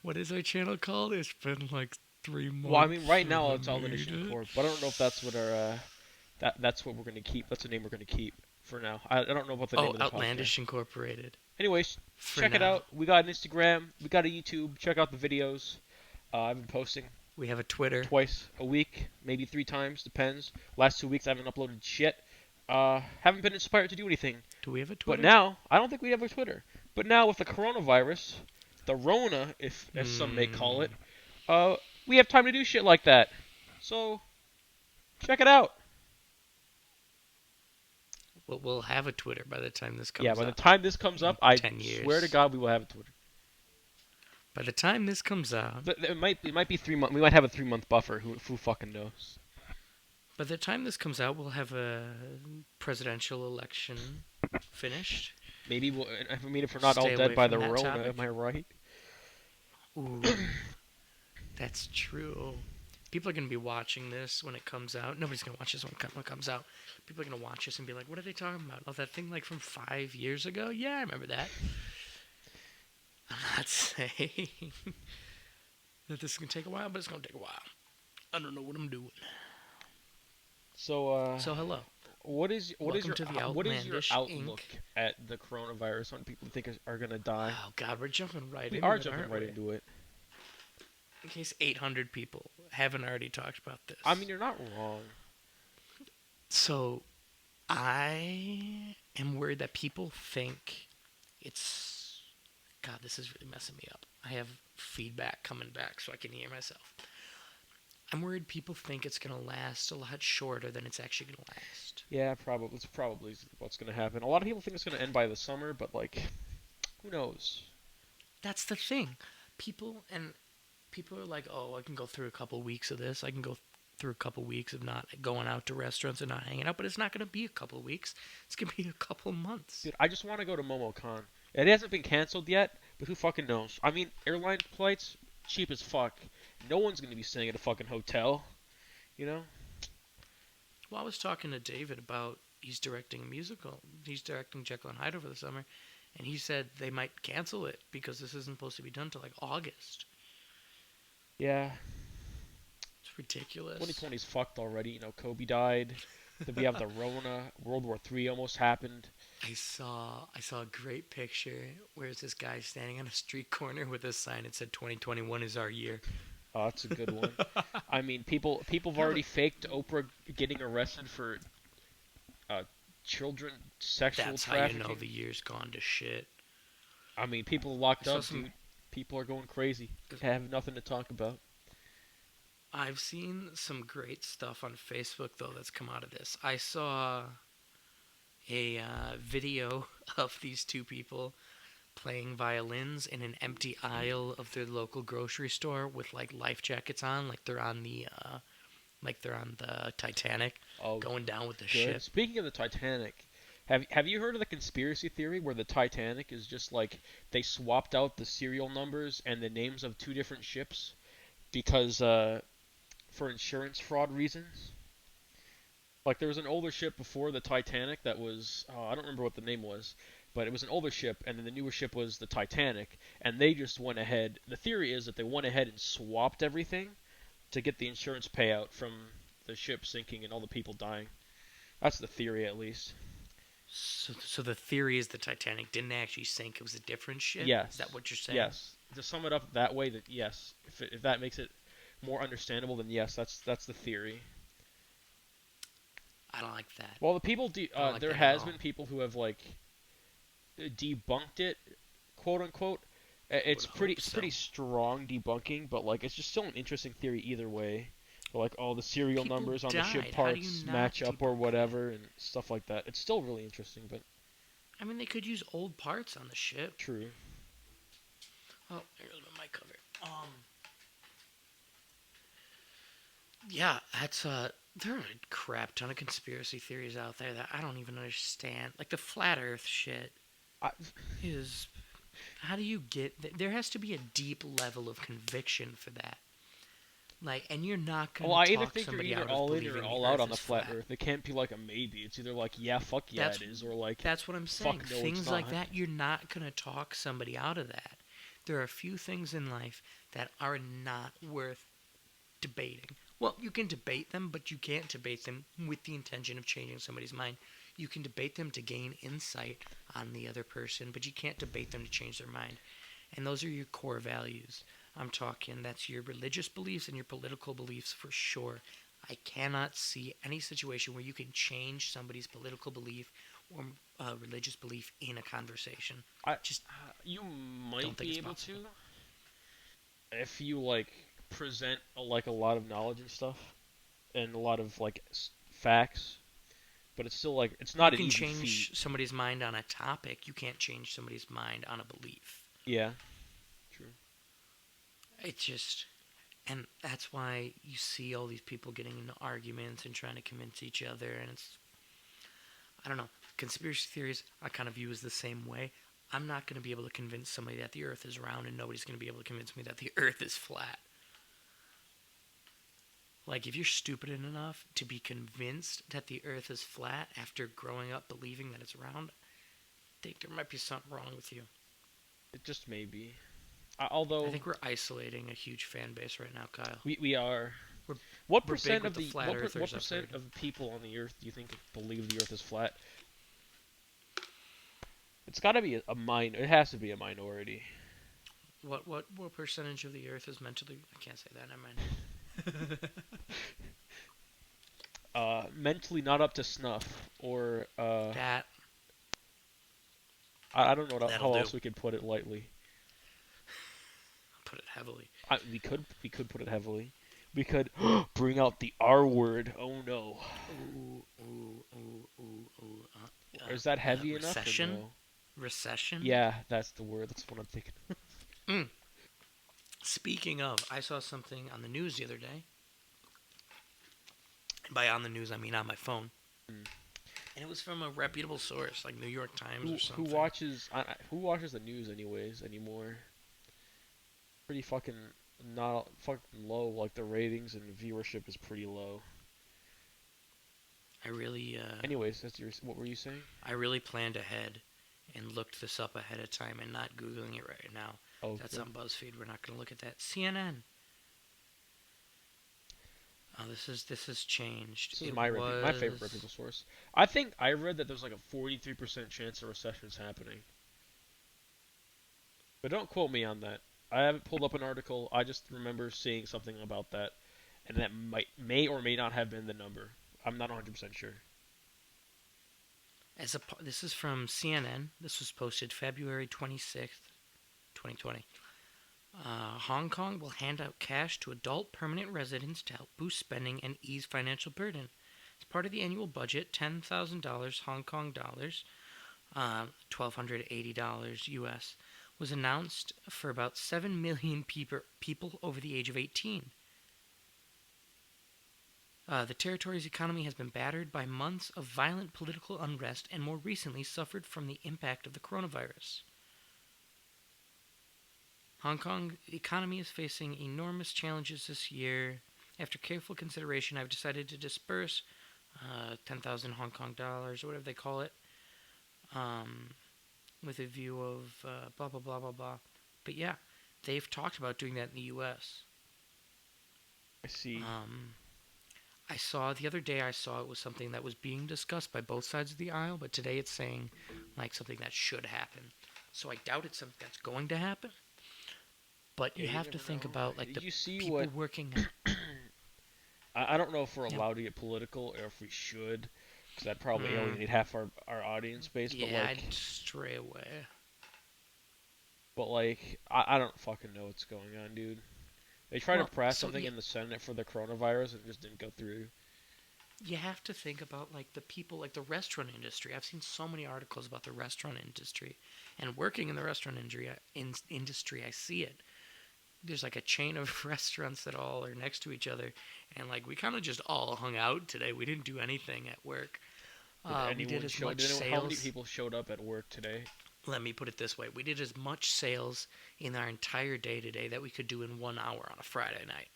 What is our channel called? It's been like 3 months. Well, I mean, right since now I it's Outlandish made it. Corp, but I don't know if that's what our that's what we're gonna keep. That's the name we're gonna keep for now. I don't know what the name Oh, of the podcast. Outlandish Incorporated. Anyways, For check it now. out. We got an Instagram. We got a YouTube. Check out the videos. I've been posting We have a Twitter. twice a week, maybe 3 times, depends. Last 2 weeks I haven't uploaded shit. Haven't been inspired to do anything. Do we have a But Twitter? now, I don't think we have a Twitter. But now with the coronavirus, the Rona, if as some may call Hmm. it, uh, we have time to do shit like that. So check it out. We'll have a Twitter by the time this Yeah, comes by the up. time this comes In up, I 10 swear to years. God we will have a Twitter. By the time this comes out. But it might be 3 months. We might have a 3 month buffer. Who fucking knows? By the time this comes out, we'll have a presidential election finished. Maybe we'll. I mean, if we're not all Stay dead away by from the that Rona, topic. am I right? Ooh, that's true. People are going to be watching this when it comes out. Nobody's going to watch this when it comes out. People are going to watch this and be like, what are they talking about? Oh, that thing like from 5 years ago? Yeah, I remember that. I'm not saying that this is going to take a while, but it's going to take a while. I don't know what I'm doing. So, So, hello. Welcome to the what is your Outlandish outlook Inc. at the coronavirus when people think are gonna die? Oh, God, we're jumping right We into are it, jumping aren't right we? into it. In case 800 people haven't already talked about this. I mean, you're not wrong. So, I am worried that people think it's. God, this is really messing me up. I have feedback coming back so I can hear myself. I'm worried people think it's going to last a lot shorter than it's actually going to last. Yeah, probably. It's probably what's gonna happen. A lot of people think it's gonna end by the summer, but like, who knows? That's the thing. People are like, oh, I can go through a couple weeks of this. I can go through a couple weeks of not going out to restaurants and not hanging out, but it's not going to be a couple weeks. It's going to be a couple months. Dude, I just want to go to MomoCon. It hasn't been canceled yet, but who fucking knows? I mean, airline flights cheap as fuck. No one's gonna be staying at a fucking hotel, you know? Well, I was talking to David about he's directing a musical. He's directing Jekyll and Hyde over the summer, and he said they might cancel it because this isn't supposed to be done till like August. Yeah, It's ridiculous. 2020's fucked already. You know, Kobe died. Then we have the Rona. World War III almost happened. I saw a great picture where it's this guy standing on a street corner with a sign that said 2021 is our year. Oh, that's a good one. I mean, people have Yeah, already but faked Oprah getting arrested for uh, children sexual that's how you know trafficking. the year's gone to shit. I mean, people are I locked saw up, some. dude. People are going crazy. Have nothing to talk about. I've seen some great stuff on Facebook though that's come out of this. I saw a video of these two people playing violins in an empty aisle of their local grocery store with like life jackets on, like they're on the Titanic, Oh, going down with the good. ship. Speaking of the Titanic, have you heard of the conspiracy theory where the Titanic is just like they swapped out the serial numbers and the names of two different ships because for insurance fraud reasons? Like there was an older ship before the Titanic that was I don't remember what the name was, but it was an older ship, and then the newer ship was the Titanic, and they just went ahead. The theory is that they went ahead and swapped everything to get the insurance payout from the ship sinking and all the people dying. That's the theory, at least. So the theory is the Titanic didn't actually sink; it was a different ship. Is that Yes, what you're saying? yes. To sum it up that way, that yes, if that makes it more understandable, then yes, that's the theory. I don't like that. Well, the I don't like there that at has all. been people who have like debunked it, quote unquote. I would hope It's so. pretty strong debunking, but like it's just still an interesting theory either way. Like all the serial People numbers on the ship died. How do parts you not match up or debunk that? whatever and stuff like that. It's still really interesting, but I mean, they could use old parts on the ship. true. Oh, here's my mic cover. Yeah, that's there are a crap ton of conspiracy theories out there that I don't even understand. Like the flat Earth shit I, is. How do you get? There has to be a deep level of conviction for that. Like, and you're not well, gonna I either talk think you're somebody either out of all in or believing the all out Earth on the is flat flat. Earth. It can't be like a maybe. It's either like yeah, fuck yeah, That's it is, or like that's what I'm saying. fuck no, it's Things like not. that, you're not gonna talk somebody out of that. There are a few things in life that are not worth debating. Well, you can debate them, but you can't debate them with the intention of changing somebody's mind. You can debate them to gain insight on the other person, but you can't debate them to change their mind. And those are your core values. I'm talking, that's your religious beliefs and your political beliefs for sure. I cannot see any situation where you can change somebody's political belief or religious belief in a conversation. I Just You don't might think be it's able possible. to if you like present like a lot of knowledge and stuff and a lot of like facts, but it's still like it's You not an can easy feat. change somebody's mind on a topic. You can't change somebody's mind on a belief. Yeah, true. It's just, and that's why you see all these people getting into arguments and trying to convince each other. And it's, I don't know, conspiracy theories I kind of view as the same way. I'm not going to be able to convince somebody that the earth is round, and nobody's going to be able to convince me that the earth is flat. Like, if you're stupid enough to be convinced that the earth is flat after growing up believing that it's round, I think there might be something wrong with you. It just may be. I Although think we're isolating a huge fan base right now, Kyle. we are. We're What we're big percent with of the the flat what earthers, I've percent heard. of people on the earth do you think believe the earth is flat? It's got to be It has to be a minority. What percentage of the earth is mentally? I can't say that. Never mind. Mentally not up to snuff, or That I don't know that'll how do. else we could put it lightly. Put it heavily. We could put it heavily. We could bring out the R word. Oh no. Ooh, ooh, ooh, ooh, ooh. Is that heavy enough or Recession. no? Recession. Yeah, that's the word. That's what I'm thinking. Mm. Speaking of, I saw something on the news the other day. And by on the news, I mean on my phone. Hmm. And it was from a reputable source, like New York Times or Who something. watches who watches the news anyways anymore? Pretty fucking not fucking low. Like the ratings and viewership is pretty low. I really, Anyways, that's your. What were you saying? I really planned ahead and looked this up ahead of time and not googling it right now. Oh, That's good. on BuzzFeed. We're not going to look at that. CNN. Oh, this has changed. This is It my favorite was. reputable source. I think I read that there's like a 43% chance a recession's happening. But don't quote me on that. I haven't pulled up an article. I just remember seeing something about that, and that may or may not have been the number. I'm not 100% sure. This is from CNN. This was posted February 26th, 2020. Hong Kong will hand out cash to adult permanent residents to help boost spending and ease financial burden. As part of the annual budget, $10,000 Hong Kong dollars, $1,280 US, was announced for about 7 million people over the age of 18. The territory's economy has been battered by months of violent political unrest and more recently suffered from the impact of the coronavirus. Hong Kong's economy is facing enormous challenges this year. After careful consideration, I've decided to disperse 10,000 Hong Kong dollars, or whatever they call it, um, with a view of blah, blah, blah, blah, blah. But yeah, they've talked about doing that in the U.S. I see. Um, I saw the other day, I saw it was something that was being discussed by both sides of the aisle, but today it's saying like something that should happen. So I doubt it's something that's going to happen. But Yeah, you you have to never think know. about like Did the you see people what? working. I don't know if we're Yeah, allowed to get political or if we should, because that'd probably mm, alienate half our audience base. yeah, I'd stray away. But like, I don't fucking know what's going on, dude. They tried to Well, pass so something in the Senate for the coronavirus and it just didn't go through. you have to think about like the people, like the restaurant industry. I've seen so many articles about the restaurant industry, and working in the restaurant industry, I see it. There's like a chain of restaurants that all are next to each other, and like we kind of just all hung out today. We didn't do anything at work. We did as much How many sales. people showed up at work today? Let me put it this way: we did as much sales in our entire day today that we could do in 1 hour on a Friday night.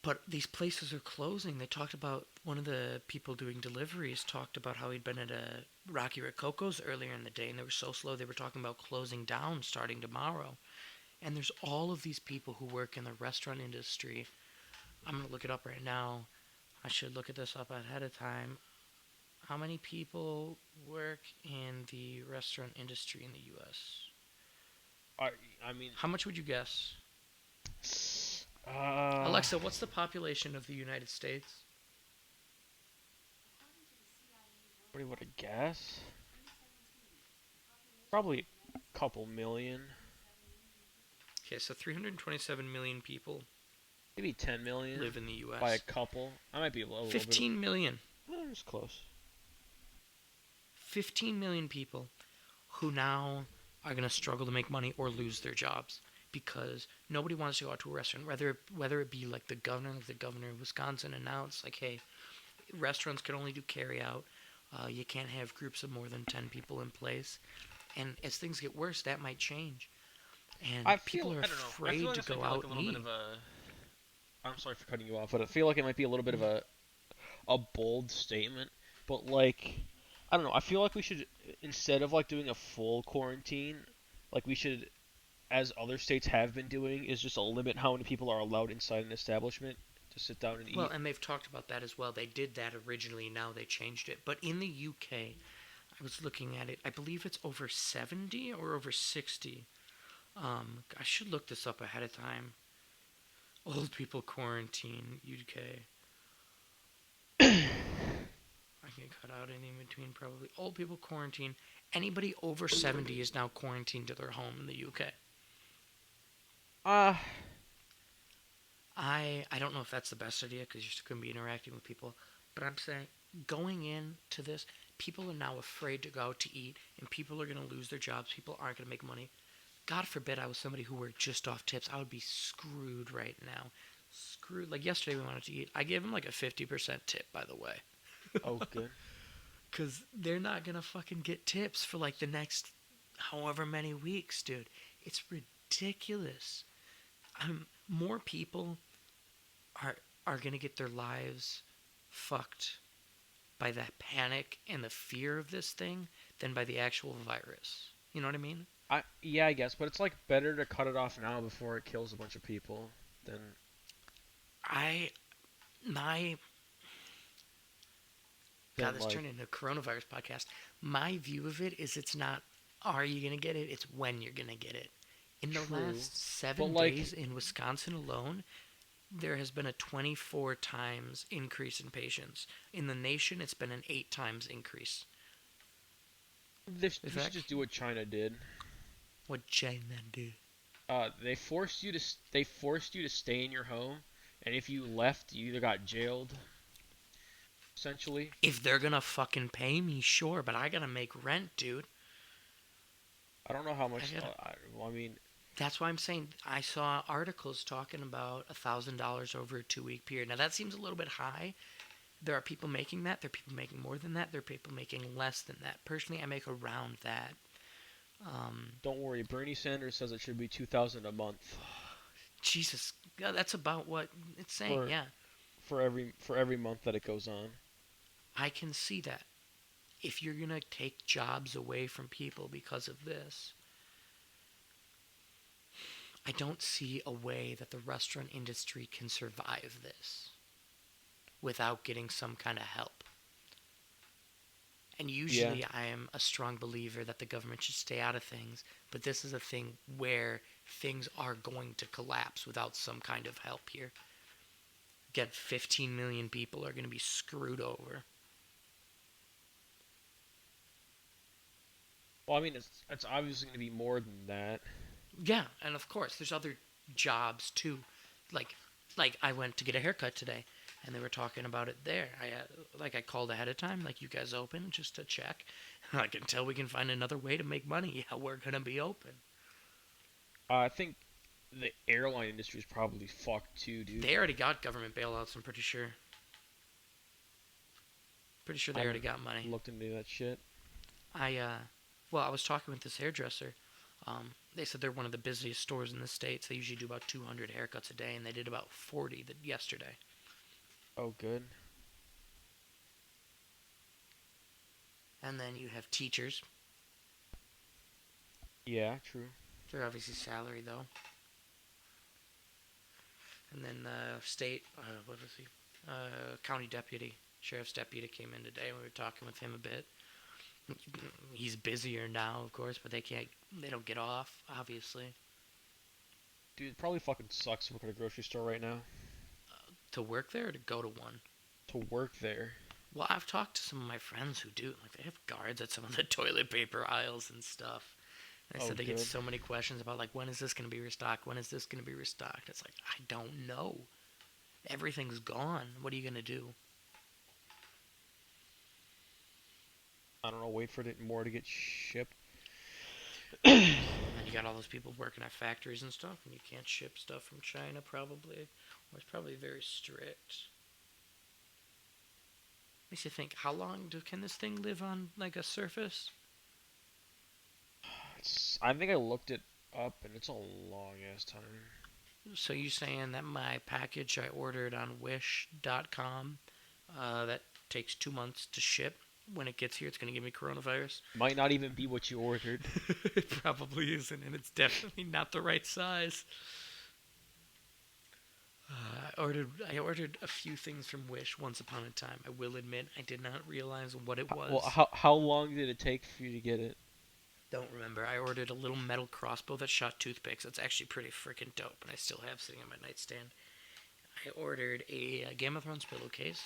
But these places are closing. They talked about one of the people doing deliveries talked about how he'd been at a Rocky Rococo's earlier in the day, and they were so slow they were talking about closing down starting tomorrow. And there's all of these people who work in the restaurant industry. I'm gonna look it up right now. I should look at this up ahead of time. How many people work in the restaurant industry in the U.S.? I I mean, How much would you guess? uh, Alexa, what's the population of the United States? what do you want to guess? Probably a couple million, Okay, so 327 million people maybe 10 million live in the by a U.S. couple. I might be a little bit. 15 million. It's close. 15 million people who now are going to struggle to make money or lose their jobs because nobody wants to go out to a restaurant. Whether it be like the governor of Wisconsin announced, like, hey, restaurants can only do carry out. You can't have groups of more than 10 people in place. And as things get worse, that might change. And people are I don't know. I feel afraid like to this might go be like out a and little bit eat. of a. I'm sorry for cutting you off, but I feel like it might be a little bit of a bold statement. But like, I don't know. I feel like we should, instead of like doing a full quarantine, like we should, as other states have been doing, is just a limit how many people are allowed inside an establishment to sit down and Well, eat. and they've talked about that as well. They did that originally, now they changed it. But in the UK, I was looking at it, I believe it's over 70 or over 60. I should look this up ahead of time. Old people quarantine, UK. I can cut out anything in between probably. Old people quarantine. Anybody over 70 is now quarantined to their home in the UK. Ah, I don't know if that's the best idea because you're still going to be interacting with people, but I'm saying going into this, people are now afraid to go out to eat, and people are going to lose their jobs. People aren't going to make money. God forbid I was somebody who worked just off tips. I would be screwed right now. Screwed. Like yesterday, we wanted to eat. I gave him like a 50% tip, by the way. oh good. Because they're not going to fucking get tips for like the next however many weeks, dude. It's ridiculous. More people are gonna get their lives fucked by that panic and the fear of this thing than by the actual virus. You know what I mean? I guess, but it's like better to cut it off now before it kills a bunch of people than I my God, than this like turned into a coronavirus podcast. My view of it is it's not are you gonna get it, it's when you're gonna get it. In the true. last But 7 days like in Wisconsin alone, there has been a 24 times increase in patients. In the nation, it's been an 8 times increase. we should just Vivek, do what China did. what China do? They forced you to stay in your home, and if you left, you either got jailed, essentially. If they're gonna fucking pay me, sure, but I gotta make rent, dude. I don't know how I much. gotta. Well, I mean, That's why I'm saying I saw articles talking about $1,000 over a 2 week period. Now that seems a little bit high. There are people making that. There are people making more than that. There are people making less than that. Personally, I make around that. Um, don't worry. Bernie Sanders says it should be 2,000 a month Jesus, yeah, that's about what it's saying. for Yeah, every month that it goes on. I can see that. If you're gonna take jobs away from people because of this, I don't see a way that the restaurant industry can survive this without getting some kind of help. And Yeah. usually I am a strong believer that the government should stay out of things, but this is a thing where things are going to collapse without some kind of help here. Again, 15 million people are going to be screwed over. Well, I mean, it's obviously going to be more than that. Yeah, and of course, there's other jobs too. Like, like I went to get a haircut today, and they were talking about it there. I called ahead of time, like you guys open just to check. I can tell we can find another way to make money. Yeah, we're gonna be open. I think the airline industry is probably fucked too, dude. They already got government bailouts. I'm pretty sure. Pretty sure I they already haven't got money. looked into that shit. I well, I was talking with this hairdresser. They said they're one of the busiest stores in the states. They usually do about 200 haircuts a day, and they did about 40 yesterday. Oh, good. And then you have teachers. Yeah, true. They're obviously salary though. And then state, what was he? County deputy, sheriff's deputy came in today. We were talking with him a bit. He's busier now, of course, but they don't get off, obviously, Dude, it probably fucking sucks to work at a grocery store right now. to work there or to go to one. To work there. Well, I've talked to some of my friends who do. Like, they have guards at some of the toilet paper aisles and stuff. And I Oh, said they get good. so many questions about, like, when is this going to be restocked? When is this going to be restocked? It's like, I don't know. Everything's gone. What are you going to do? I don't know, wait for it more to get shipped. And then you got all those people working at factories and stuff, and you can't ship stuff from China, probably. Or it's probably very strict. Makes you think, how long can this thing live on, like, a surface? I think I looked it up, and it's a long ass time. So you saying that my package I ordered on Wish.com, that takes 2 months to ship. When it gets here, it's going to give me coronavirus. Might not even be what you ordered. It probably isn't, and it's definitely not the right size. I ordered a few things from Wish once upon a time. I will admit I did not realize what it Well, was. how long did it take for you to get it? Don't remember. I ordered a little metal crossbow that shot toothpicks. It's actually pretty freaking dope, and I still have sitting on my nightstand. I ordered a Game of Thrones pillowcase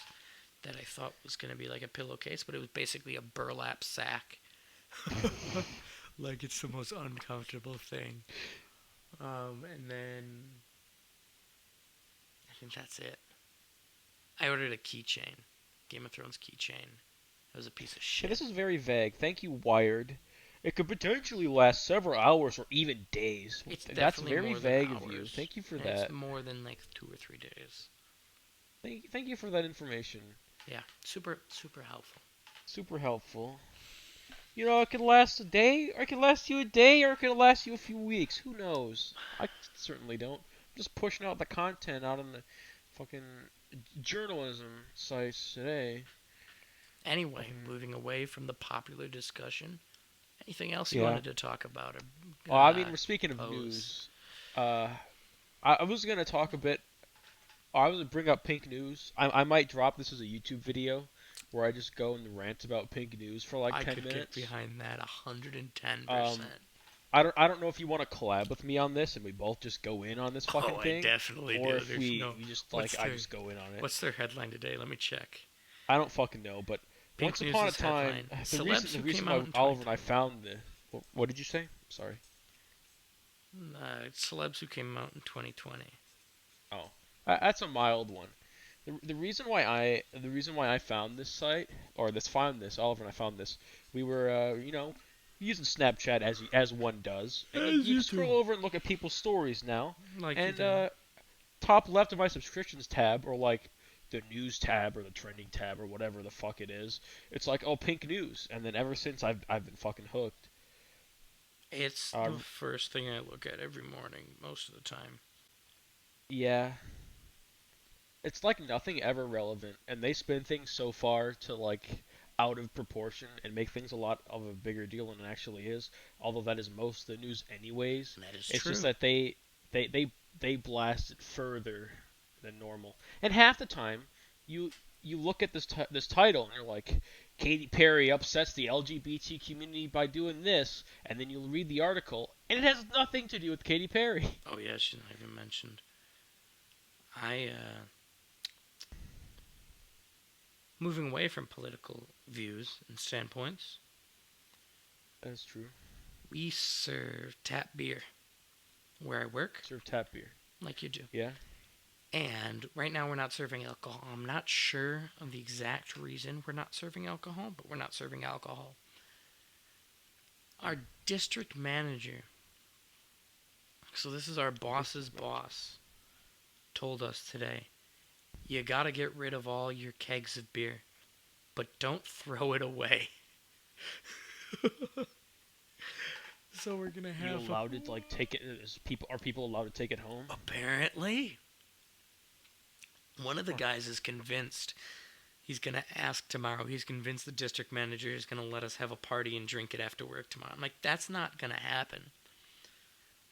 that I thought was going to be like a pillowcase, but it was basically a burlap sack. Like, it's the most uncomfortable thing. And then I think that's it. I ordered a keychain, Game of Thrones keychain. It was a piece of Okay, shit. this is very vague. Thank you, Wired. It could potentially last several hours or even days. It's That's definitely very more than vague of you. hours. Thank you for It's that. more than like 2 or 3 days. Thank you for that information. Yeah, super super helpful. Super helpful. You know, it could last a day, or it could last you a day, or it could last you a few weeks. Who knows? I certainly don't. I'm just pushing out the content out on the fucking journalism sites today. Anyway, Fucking moving away from the popular discussion, anything else you yeah. wanted to talk about or Well, I mean, we're speaking of pose? news. Uh, I was gonna talk a bit. I was gonna bring up pink news. I might drop this as a YouTube video where I just go and rant about pink news for like I 10 could get minutes. behind that Um, 110%. I don't know if you want to collab with me on this and we both just go in on this Oh, fucking I thing, definitely or do. if There's no. we just like What's I their just go in on it. What's their headline today? Let me check. I don't fucking know, but Pink once upon a News' time, headline: the Celebs reason the who reason came why out in Oliver and I 2020. found the what did you say? Sorry. Celebs who came out in 2020. Oh, that's a mild one. The reason why I found this site or this found this Oliver and I found this. We were using Snapchat as one does, and As you you can do. scroll over and look at people's stories now. Like you And do. top left of my subscriptions tab, or like the news tab or the trending tab or whatever the fuck it is, it's like, oh, pink news. And then ever since I've been fucking hooked. It's Uh, the first thing I look at every morning, most of the time. yeah, it's like nothing ever relevant, and they spin things so far to like out of proportion and make things a lot of a bigger deal than it actually is. Although that is most of the news anyways. That is It's just true. that they they they blast it further than normal. And half the time, you you look at this title and you're like, Katy Perry upsets the LGBT community by doing this, and then you'll read the article and it has nothing to do with Katy Perry. Oh yeah, she's not even mentioned. I moving away from political views and standpoints. That's true. We serve tap beer where I work, Serve tap beer. like you do. Yeah. And right now we're not serving alcohol. I'm not sure of the exact reason we're not serving alcohol, but we're not serving alcohol. Our district manager, so this is our boss's boss, told us today, you gotta get rid of all your kegs of beer, but don't throw it away. So we're gonna You have a. allowed to like take it? Are people allowed to take it home? Apparently, one of the Huh. guys is convinced he's gonna ask tomorrow. He's convinced the district manager is gonna let us have a party and drink it after work tomorrow. I'm like, that's not gonna happen.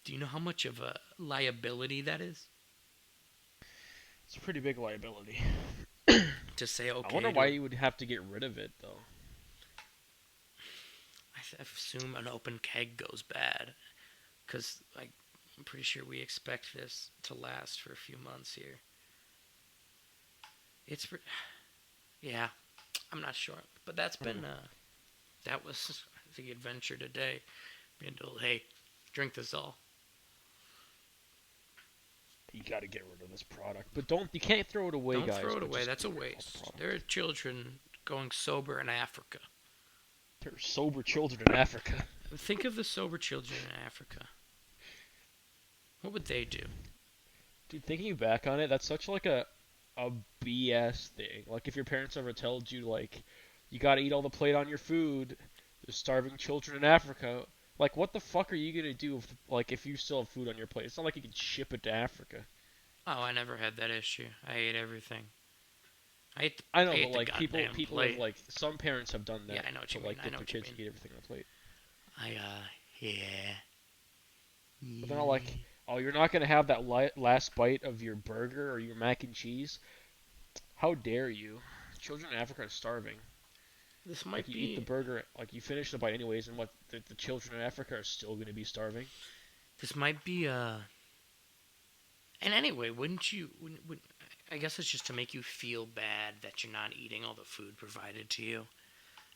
Do you know how much of a liability that is? It's a pretty big liability. To say I wonder okay why to, you would have to get rid of it though. I assume an open keg goes bad, because like I'm pretty sure we expect this to last for a few months here. It's yeah, I'm not sure, but Hmm. that was the adventure today. Being told, hey, drink this all. You got to get rid of this product, but don't. You can't throw it away, Don't guys. throw it But away. just That's get a rid of all the waste. There product. are children going sober in Africa. There are sober children in Africa. Think of the sober children in Africa. What would they do? Dude, thinking back on it, that's such like a BS thing. Like if your parents ever told you like you got to eat all the plate on your food, there's starving children in Africa. Like what the fuck are you gonna do if you still have food on your plate? It's not like you can ship it to Africa. Oh, I never had that issue. I ate everything. I I know, but ate the like goddamn people have plate. like some parents have done Yeah, that I know what to you mean. like I get know their what you kids mean. to eat everything on a plate. I yeah. But then I'll like, Yeah. oh, you're not gonna have that last bite of your burger or your mac and cheese. How dare you? Children in Africa are starving. This Like might you eat the be burger, like you finish the bite anyways, and what the children in Africa are still gonna be starving. this might be and anyway, wouldn't you would I guess it's just to make you feel bad that you're not eating all the food provided to you.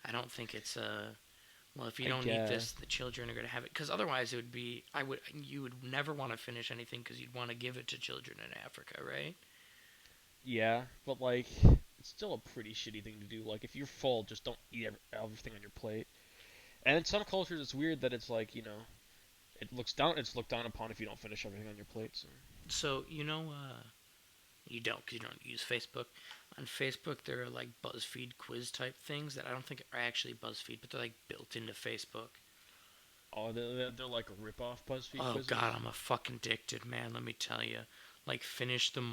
I don't think it's well, if you I don't eat guess. this, the children are going to have it. Because otherwise, it would be you would never want to finish anything because you'd want to give it to children in Africa, right? Yeah, but like, it's still a pretty shitty thing to do. Like if you're full, just don't eat everything on your plate. And in some cultures, it's weird that it's like it's looked down upon if you don't finish everything on your plate. So. So you don't because you don't use Facebook. On Facebook, there are like BuzzFeed quiz type things that I don't think are actually BuzzFeed, but they're like built into Facebook. Oh, they're like rip-off BuzzFeed Oh God, quizzes. I'm a fucking addicted, man. Let me tell you. Like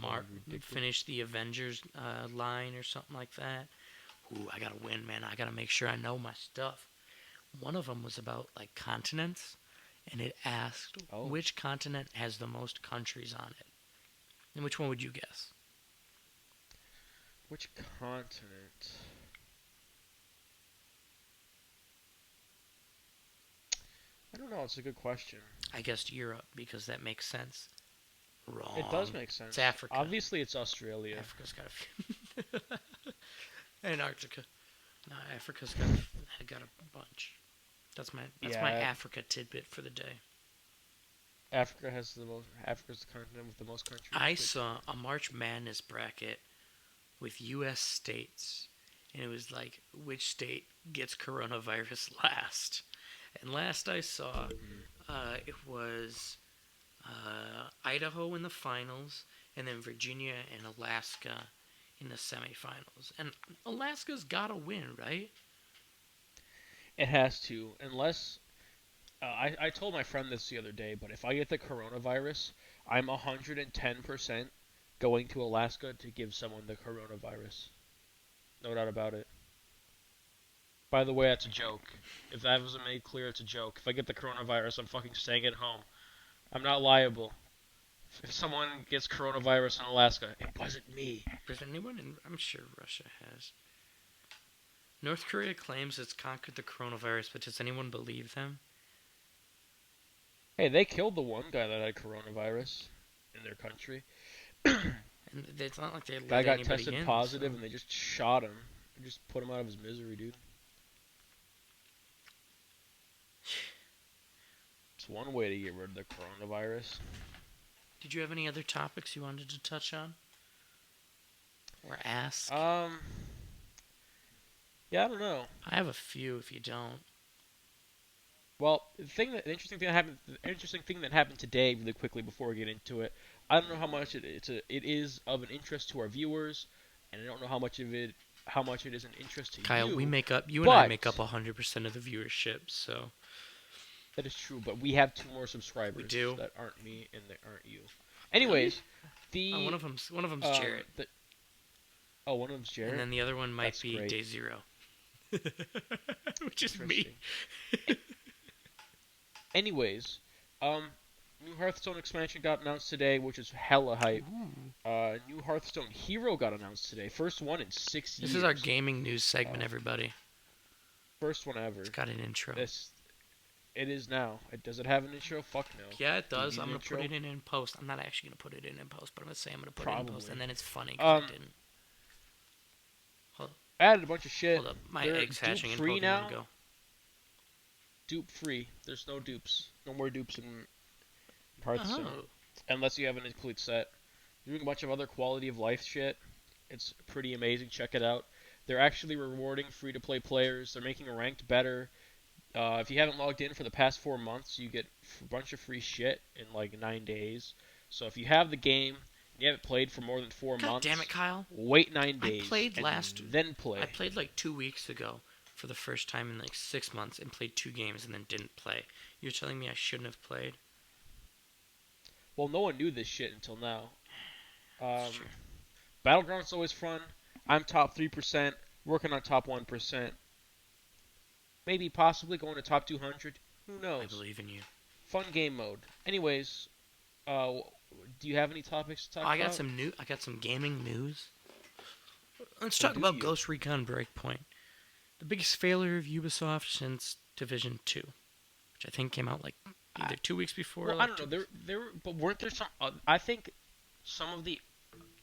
Oh, you're addicted. finish the Avengers line or something like that. Ooh, I gotta win, man. I gotta make sure I know my stuff. One of them was about like continents, and it asked Oh, which continent has the most countries on it. And which one would you guess? which continent? I don't know. It's a good question. I guessed Europe because that makes sense. It does Wrong. make It's sense. Africa. Obviously, it's Australia. Africa's got a few. Antarctica. No, got a bunch. That's my Yeah, Africa tidbit for the day. Africa has the most. Africa's the continent with the most countries. I But saw a March Madness bracket with U.S. states, and it was like which state gets coronavirus last. And last I saw, mm, it was Idaho in the finals, and then Virginia and Alaska in the semifinals. And Alaska's got to win, right? it has to, unless I told my friend this the other day. But if I get the coronavirus, I'm 110% going to Alaska to give someone the coronavirus. No doubt about it. By the way, that's a joke. If that wasn't made clear, it's a joke. If I get the coronavirus, I'm fucking staying at home. I'm not liable. If someone gets coronavirus in Alaska, it wasn't me. Is anyone in? I'm sure Russia has. North Korea claims it's conquered the coronavirus, but does anyone believe them? Hey, they killed the one guy that had coronavirus in their country. And it's not like they Guy let got anybody tested in, so positive and they just shot him. They just put him out of his misery, dude. It's one way to get rid of the coronavirus. did you have any other topics you wanted to touch on or ask? Yeah, I don't know. I have a few if you don't. Well, the interesting thing that happened today, really quickly before we get into it. I don't know how much it is of an interest to our viewers, and I don't know how much it is an interest to Kyle, you. you and I make up But 100% of the viewership, so That is true, but we have two more We subscribers do. that aren't me and that aren't you. Really? Anyways, Oh, the one of them's Jarrett, the oh, one of them's and Jarrett. then the other one might That's be great. Day Zero, which is me. Interesting. Anyways, um, new Hearthstone expansion got announced today, which is hella hype. Ooh. New Hearthstone Hero got announced today. First one in six This is our years. gaming news segment, Uh, everybody. First one It's ever. got an intro. This it is now. Does it have an intro? Fuck no. Yeah, it Do we does. need I'm an gonna put intro? it in post. I'm not actually gonna put it in post, but I'm gonna say I'm gonna put it in post, and Probably. then it's funny because I Um, didn't. Hold, Added a bunch of shit. hold up, my They're egg's dupe hatching in free Pokemon now. Go. Dupe free. There's no dupes. No more dupes in Hearthstone Oh, unless you have an complete set. They're doing a bunch of other quality of life shit. It's pretty amazing. Check it out. They're actually rewarding free to play players. They're making ranked better. If you haven't logged in for the past 4 months, you get a bunch of free shit in like 9 days. So if you have the game, and you haven't played for more than four God damn it, months, Kyle! wait nine I days played and last. then I play. played like 2 weeks ago for the first time in like 6 months and played 2 games and then didn't play. You're telling me I shouldn't have played? Well, no one knew this shit until now. It's Um, true. Battlegrounds always fun. I'm top 3%, working on top 1%. Maybe possibly going to top 200. Who I knows? believe in you. Fun game mode. Anyways, uh, do you have any topics to Oh, talk about? I got some gaming news. Let's Or talk do about you? Ghost Recon Breakpoint, the biggest failure of Ubisoft since Division 2, which I think came out like I, either 2 weeks before or well, I like don't know. two. But weren't there some? I think some of the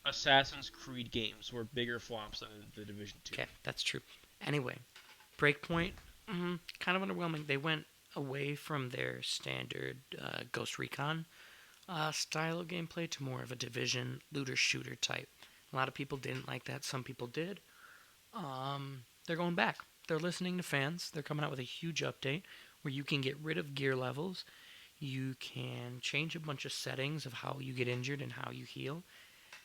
Assassin's Creed games were bigger flops than the Division Two. Okay, that's true. Anyway, Breakpoint, kind of underwhelming. They went away from their standard Ghost Recon style of gameplay to more of a Division looter shooter type. A lot of people didn't like that. Some people did. They're going back. They're listening to fans. They're coming out with a huge update where you can get rid of gear levels. You can change a bunch of settings of how you get injured and how you heal.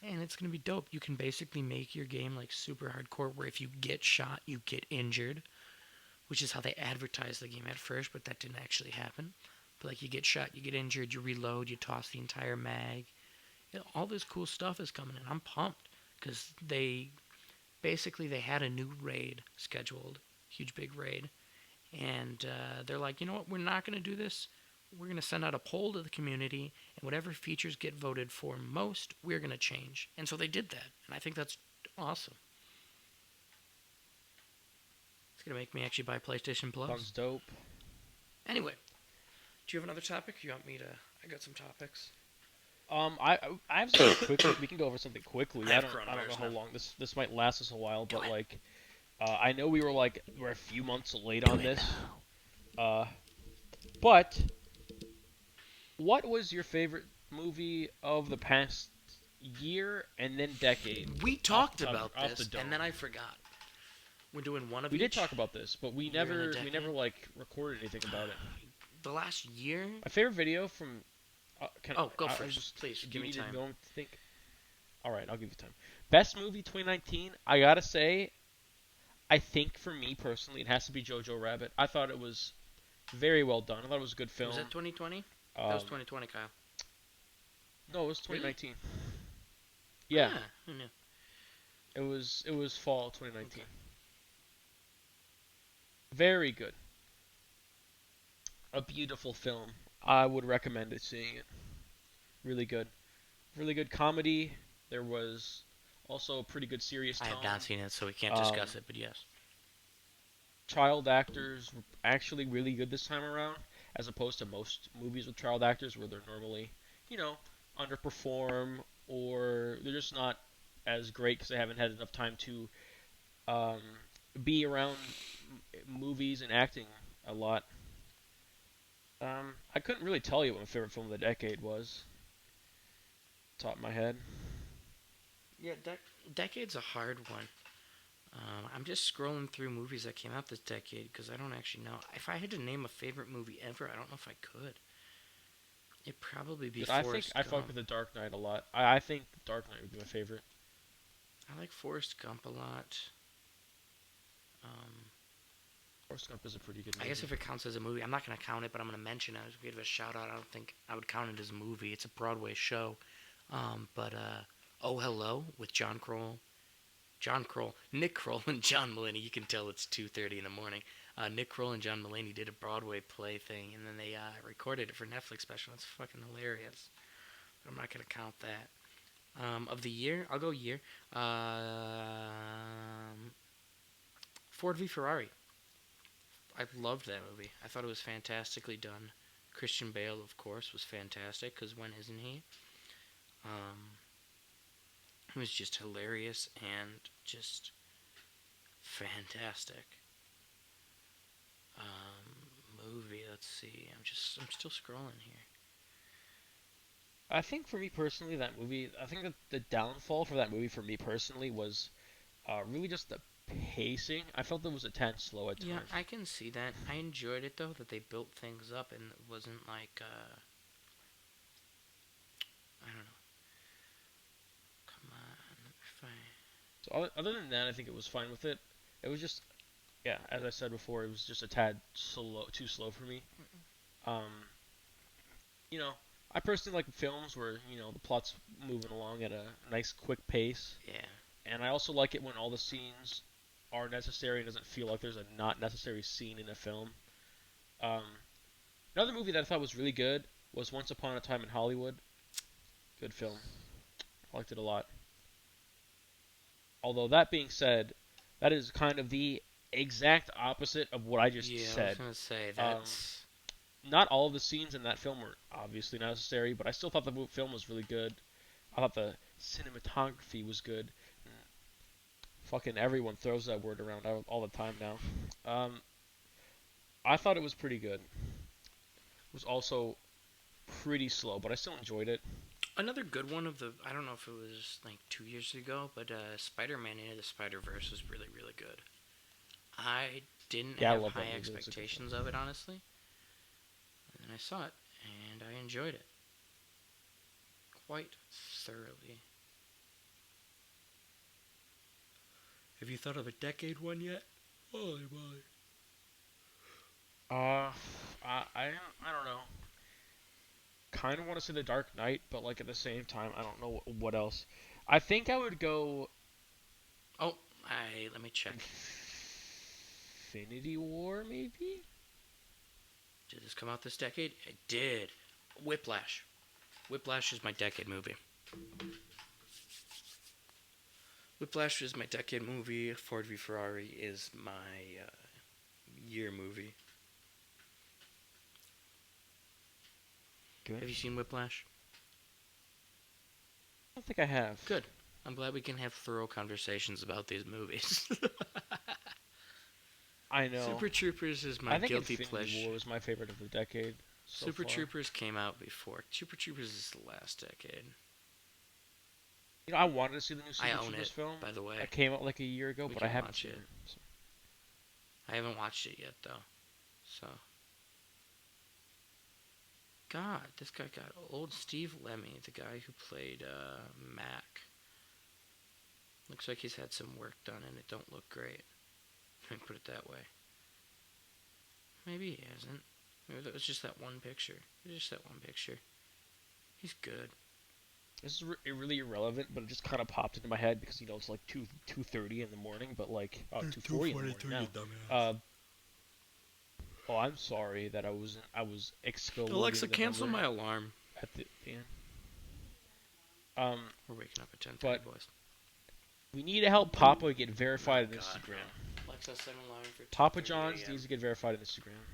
And it's going to be dope. You can basically make your game like super hardcore where if you get shot, you get injured, which is how they advertised the game at first, but that didn't actually happen. But like you get shot, you get injured, you reload, you toss the entire mag. All this cool stuff is coming, and I'm pumped because they had a new raid scheduled, huge big raid, and they're like, you know what, we're not going to do this. We're going to send out a poll to the community, and whatever features get voted for most, we're going to change. And so they did that, and I think that's awesome. It's going to make me actually buy PlayStation Plus. Sounds dope. Anyway, do you have another topic? You want me to? I got some topics. I have something quickly. We can go over something quickly. I have I don't know coronavirus how now. long this might last us a while, Do but it. like I know we're a few months late Do on it this. now. Uh, but what was your favorite movie of the past year and then decade? We Off the talked top, about off the this, and dome. then I forgot. We're doing one of We did each. talk about this, but Year in a we decade. never like recorded anything about it. The last year. My favorite video from Oh, go I first, just please. do Give you me need to time. go and think? All right, I'll give you time. Best movie 2019. I gotta say, I think for me personally, it has to be Jojo Rabbit. I thought it was very well done. I thought it was a good Was film. that 2020? That was Um, 2020, Kyle. no, it was Really? 2019. Yeah, Ah, who knew? it was fall Okay. 2019. Very good. A beautiful film. I would recommend it seeing it. Really good. Really good comedy. There was also a pretty good serious I have tone. not seen it, so we can't discuss Um, it. But yes. child actors were actually really good this time around, as opposed to most movies with child actors where they're normally, you know, underperform or they're just not as great because they haven't had enough time to um, be around movies and acting a lot. I couldn't really tell you what my favorite film of the decade was, top of my head. Yeah, decade's a hard one. I'm just scrolling through movies that came out this decade because I don't actually know. If I had to name a favorite movie ever, I don't know if I could. It'd probably be But I think Forrest I fuck Gump. with The Dark Knight a lot. I think The Dark Knight would be my favorite. I like Forrest Gump a lot. Um, Forrest Gump is a pretty good I guess movie. if it counts as a movie, I'm not gonna count it, but I'm gonna mention it. I was gonna give it a shout out. I don't think I would count it as a movie. It's a Broadway show. But Oh Hello with John Kroll, Nick Kroll, and John Mulaney. You can tell it's 2:30 in the morning. Nick Kroll and John Mulaney did a Broadway play thing, and then they recorded it for Netflix special. It's fucking hilarious. But I'm not gonna count that. Of the year, I'll go year. Ford v Ferrari. I loved that movie. I thought it was fantastically done. Christian Bale, of course, was fantastic because when isn't he? Um, it was just hilarious and just fantastic. Movie. Let's see. I'm still scrolling here. I think for me personally, that movie. I think that the downfall for that movie for me personally was really just the pacing. I felt it was a tad slow at Yeah, times. I can see that. I enjoyed it though that they built things up and it wasn't like I don't know. Come on, let me find. So other than that, I think it was fine with it. It was just, yeah, as I said before, it was just a tad slow, too slow for me. Um, you know, I personally like films where the plot's moving along at a nice, quick pace, Yeah. and I also like it when all the scenes are necessary and doesn't feel like there's a not necessary scene in a film. Um, Another movie that I thought was really good was Once Upon a Time in Hollywood. Good film. I liked it a lot. Although that being said, that is kind of the exact opposite of what I just Yeah, I was said. gonna say Um, that's. Not all of the scenes in that film were obviously necessary, but I still thought the film was really good. I thought the cinematography was good. Fucking everyone throws that word around all the time now. Um, I thought it was pretty good. It was also pretty slow, but I still enjoyed it. Another good one of the I don't know if it was like 2 years ago, but Spider-Man Into the Spider-Verse was really really good. I didn't Yeah, I have love high that movie. It's a good film. expectations of it honestly, and I saw it and I enjoyed it quite thoroughly. Have you thought of a decade one yet? Holy moly! Uh, I don't know. Kind of want to say The Dark Knight, but like at the same time, I don't know what else. I think I would go Oh, I let me check. Infinity War, maybe. Did this come out this decade? It did. Whiplash. Whiplash is my decade movie. Whiplash is my decade movie. Ford v Ferrari is my year movie. Good. Have you seen Whiplash? I don't think I have. Good. I'm glad we can have thorough conversations about these movies. I know. Super Troopers is my I think guilty Infinity pleasure. War was my favorite of the decade so Super far. Troopers came out before. Super Troopers is the last decade. I wanted to see the new I Super own Troopers it, film by the way. that came out like a year ago, We but I can haven't watch seen it. it. So. I haven't watched it yet, though. So. God, this guy got old. Steve Lemmy, the guy who played Mac. Looks like he's had some work done and it don't look great. Let me put it that way. Maybe he hasn't. Maybe that was just that one picture. It was just that one picture. He's good. This is really irrelevant, but it just kind of popped into my head because it's like 2:30 in the morning, but like It's 2:40 in the morning 2:42, you now. dumbass. Uh, oh, I'm sorry that I was Alexa, exploding the cancel number my alarm. at the end. Um, We're waking up at 10:30, but boys. we need to help Papa get Oh verified on God, Instagram. no. Alexa, set an alarm for Papa 10:30 John's a.m. needs to get verified on Instagram.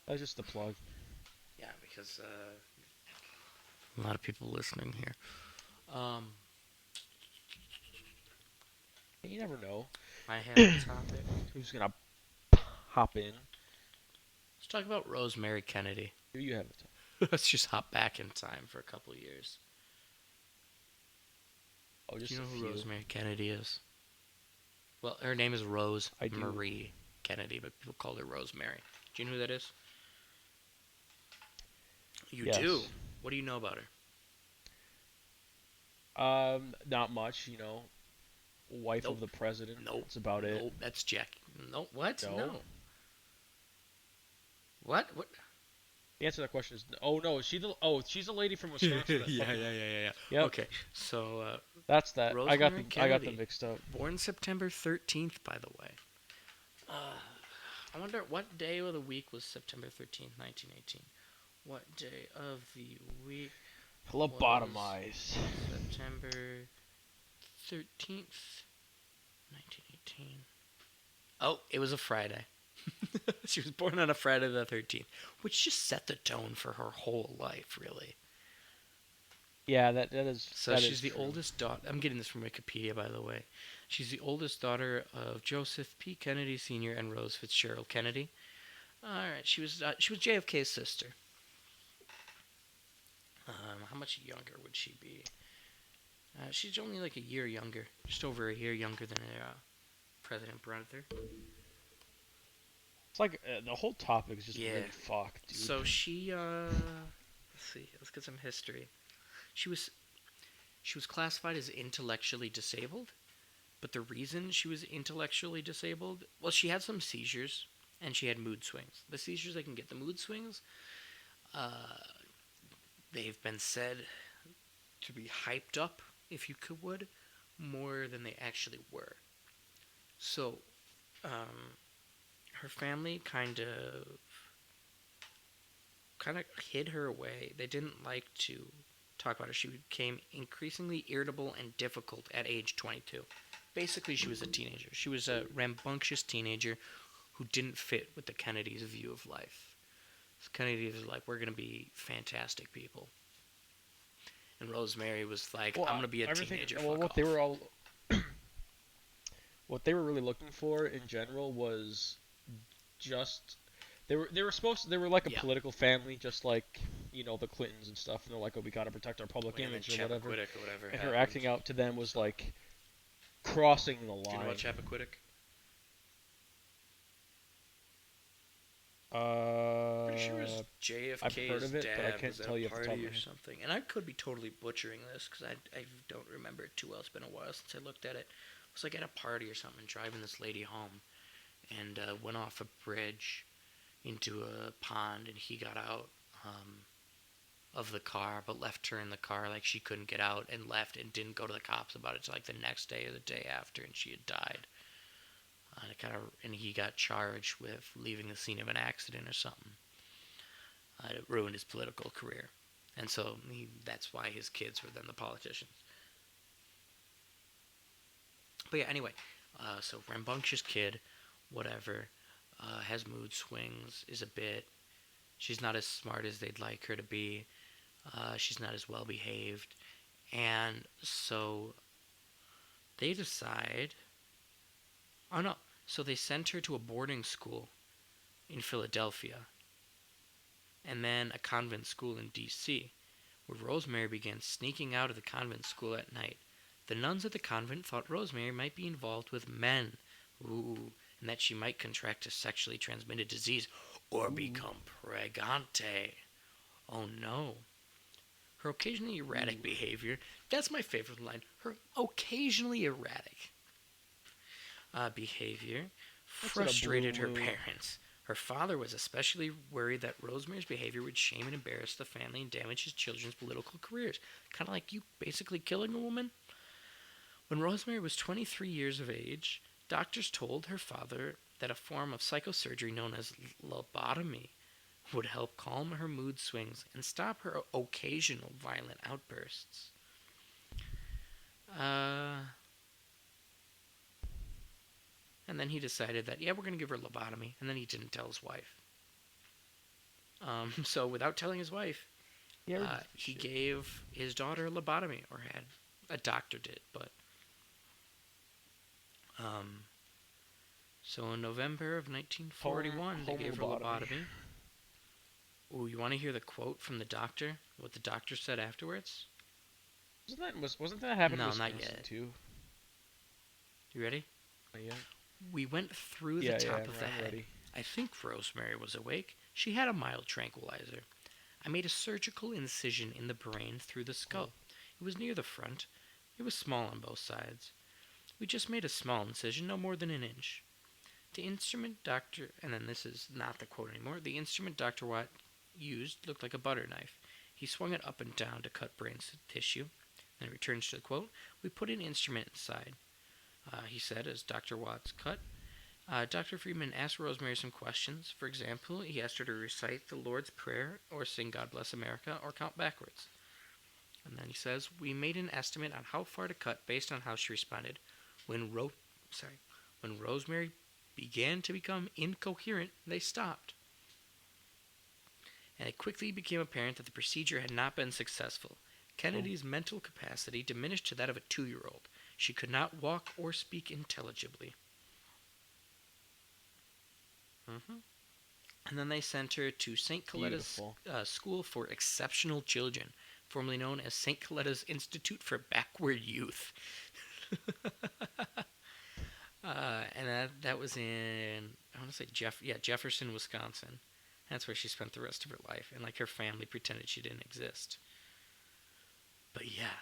That's just the plug. Yeah, because a lot of people listening here. Um, You never know I have a topic. who's gonna hop in. Let's talk about Rosemary Kennedy. Here you have it. Let's just hop back in time for a couple years. Oh, Do just you a know who few. Rosemary Kennedy is? Well, her name is Rose I do. Marie Kennedy, but people call her Rosemary. Do you know who that is? You do. Yes. What do you know about her? Not much. wife of Nope. the president. Nope. That's about it. Nope. That's Jack. Nope. What? No. No. What? What? The answer to that question is oh no. She's a lady from yeah, Wisconsin yeah, that yeah, fucking. yeah, yeah. Yep, Okay. So, that's that. Rosemary I got them Kennedy, mixed up. born September 13th, by the way. Uh, I wonder what day of the week was September 13th, 1918. What day of the week was Lobotomize. September 13th, 1918? Oh, it was a Friday. She was born on a Friday the 13th, which just set the tone for her whole life, really. Yeah, that is So that she's is the true. oldest daughter. I'm getting this from Wikipedia, by the way. She's the oldest daughter of Joseph P. Kennedy Sr. and Rose Fitzgerald Kennedy. All right, she was JFK's sister. How much younger would she be? She's only like a year younger, just over a year younger than her president brother. It's like the whole topic is just Yeah. really fucked, dude. So she, let's see, let's get some history. She was she was classified as intellectually disabled, but the reason she was intellectually disabled, well, she had some seizures and she had mood swings. The seizures they can get, the mood swings, uh, they've been said to be hyped up, if you could would, more than they actually were. So, her family kind of hid her away. They didn't like to talk about her. She became increasingly irritable and difficult at age 22. Basically, she was a teenager. She was a rambunctious teenager who didn't fit with the Kennedys' view of life. The Kennedys are like, we're going to be fantastic people. And Rosemary was like, Well, I'm going to be a everything. teenager, Well, fuck off. what they were really looking for in general was just they were like a Yeah. political family, just like the Clintons and stuff, and they're like, oh, we gotta protect our public And then image or whatever. Chappaquiddick or whatever And her happened. acting out to them was So, like crossing the do you know about line. Chappaquiddick? Pretty sure it was I've heard JFK's of it, but I dad can't was at a tell you off the top of party my or head. something. And I could be totally butchering this because I don't remember it too well. It's been a while since I looked at it. It was like at a party or something, driving this lady home, and went off a bridge into a pond, and he got out of the car, but left her in the car like she couldn't get out, and left and didn't go to the cops about it till like the next day or the day after, and she had died. And he got charged with leaving the scene of an accident or something. It ruined his political career, and so that's why his kids were then the politicians. But yeah, anyway, so rambunctious kid, whatever, has mood swings, is a bit. She's not as smart as they'd like her to be. She's not as well behaved, and so they decide. Oh no! So they sent her to a boarding school in Philadelphia, and then a convent school in D.C., where Rosemary began sneaking out of the convent school at night. The nuns at the convent thought Rosemary might be involved with men, ooh, and that she might contract a sexually transmitted disease or Ooh, become pregante. Oh no. Her occasionally erratic ooh. behavior, that's my favorite line, her occasionally erratic behavior What's in a blue frustrated her moon? parents. Her father was especially worried that Rosemary's behavior would shame and embarrass the family and damage his children's political careers. Kind of like you basically killing a woman. When Rosemary was 23 years of age, doctors told her father that a form of psychosurgery known as lobotomy would help calm her mood swings and stop her occasional violent outbursts. Uh, and then he decided that, yeah, we're going to give her lobotomy. And then he didn't tell his wife. So without telling his wife, He ever did this he shit. gave his daughter a lobotomy, or had a doctor did, but um, so in November of Home 1941, they home gave her lobotomy. lobotomy. Ooh, you want to hear the quote from the doctor? What the doctor said afterwards? Wasn't that happening in No, not Wisconsin yet. too? You ready? Yeah. We went through the Yeah, top of the I'm head. ready. I think Rosemary was awake. She had a mild tranquilizer. I made a surgical incision in the brain through the Oh, skull. It was near the front. It was small on both sides. We just made a small incision, no more than an inch. The instrument Dr. And then this is not the quote anymore. The instrument Dr. Watt used looked like a butter knife. He swung it up and down to cut brain tissue. Then he returns to the quote. We put an instrument inside, he said, as Dr. Watts cut. Dr. Friedman asked Rosemary some questions. For example, he asked her to recite the Lord's Prayer, or sing God Bless America, or count backwards. And then he says, we made an estimate on how far to cut based on how she responded. When Rosemary began to become incoherent, they stopped. And it quickly became apparent that the procedure had not been successful. Kennedy's mental capacity diminished to that of a 2-year-old. She could not walk or speak intelligibly. And then they sent her to St. Coletta's School for Exceptional Children, formerly known as St. Coletta's Institute for Backward Youth. And that was in, I want to say Jefferson, Wisconsin. That's where she spent the rest of her life, and like her family pretended she didn't exist. But yeah,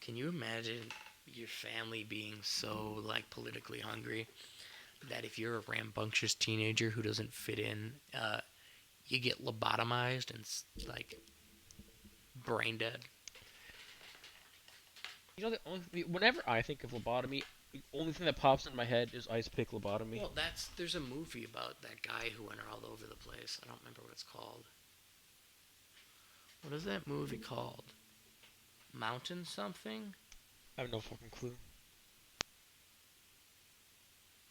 can you imagine your family being so like politically hungry that if you're a rambunctious teenager who doesn't fit in, you get lobotomized and like brain dead? You know, whenever I think of lobotomy, the only thing that pops in my head is ice pick lobotomy. Well, there's a movie about that guy who went all over the place. I don't remember what it's called. What is that movie called? Mountain something? I have no fucking clue.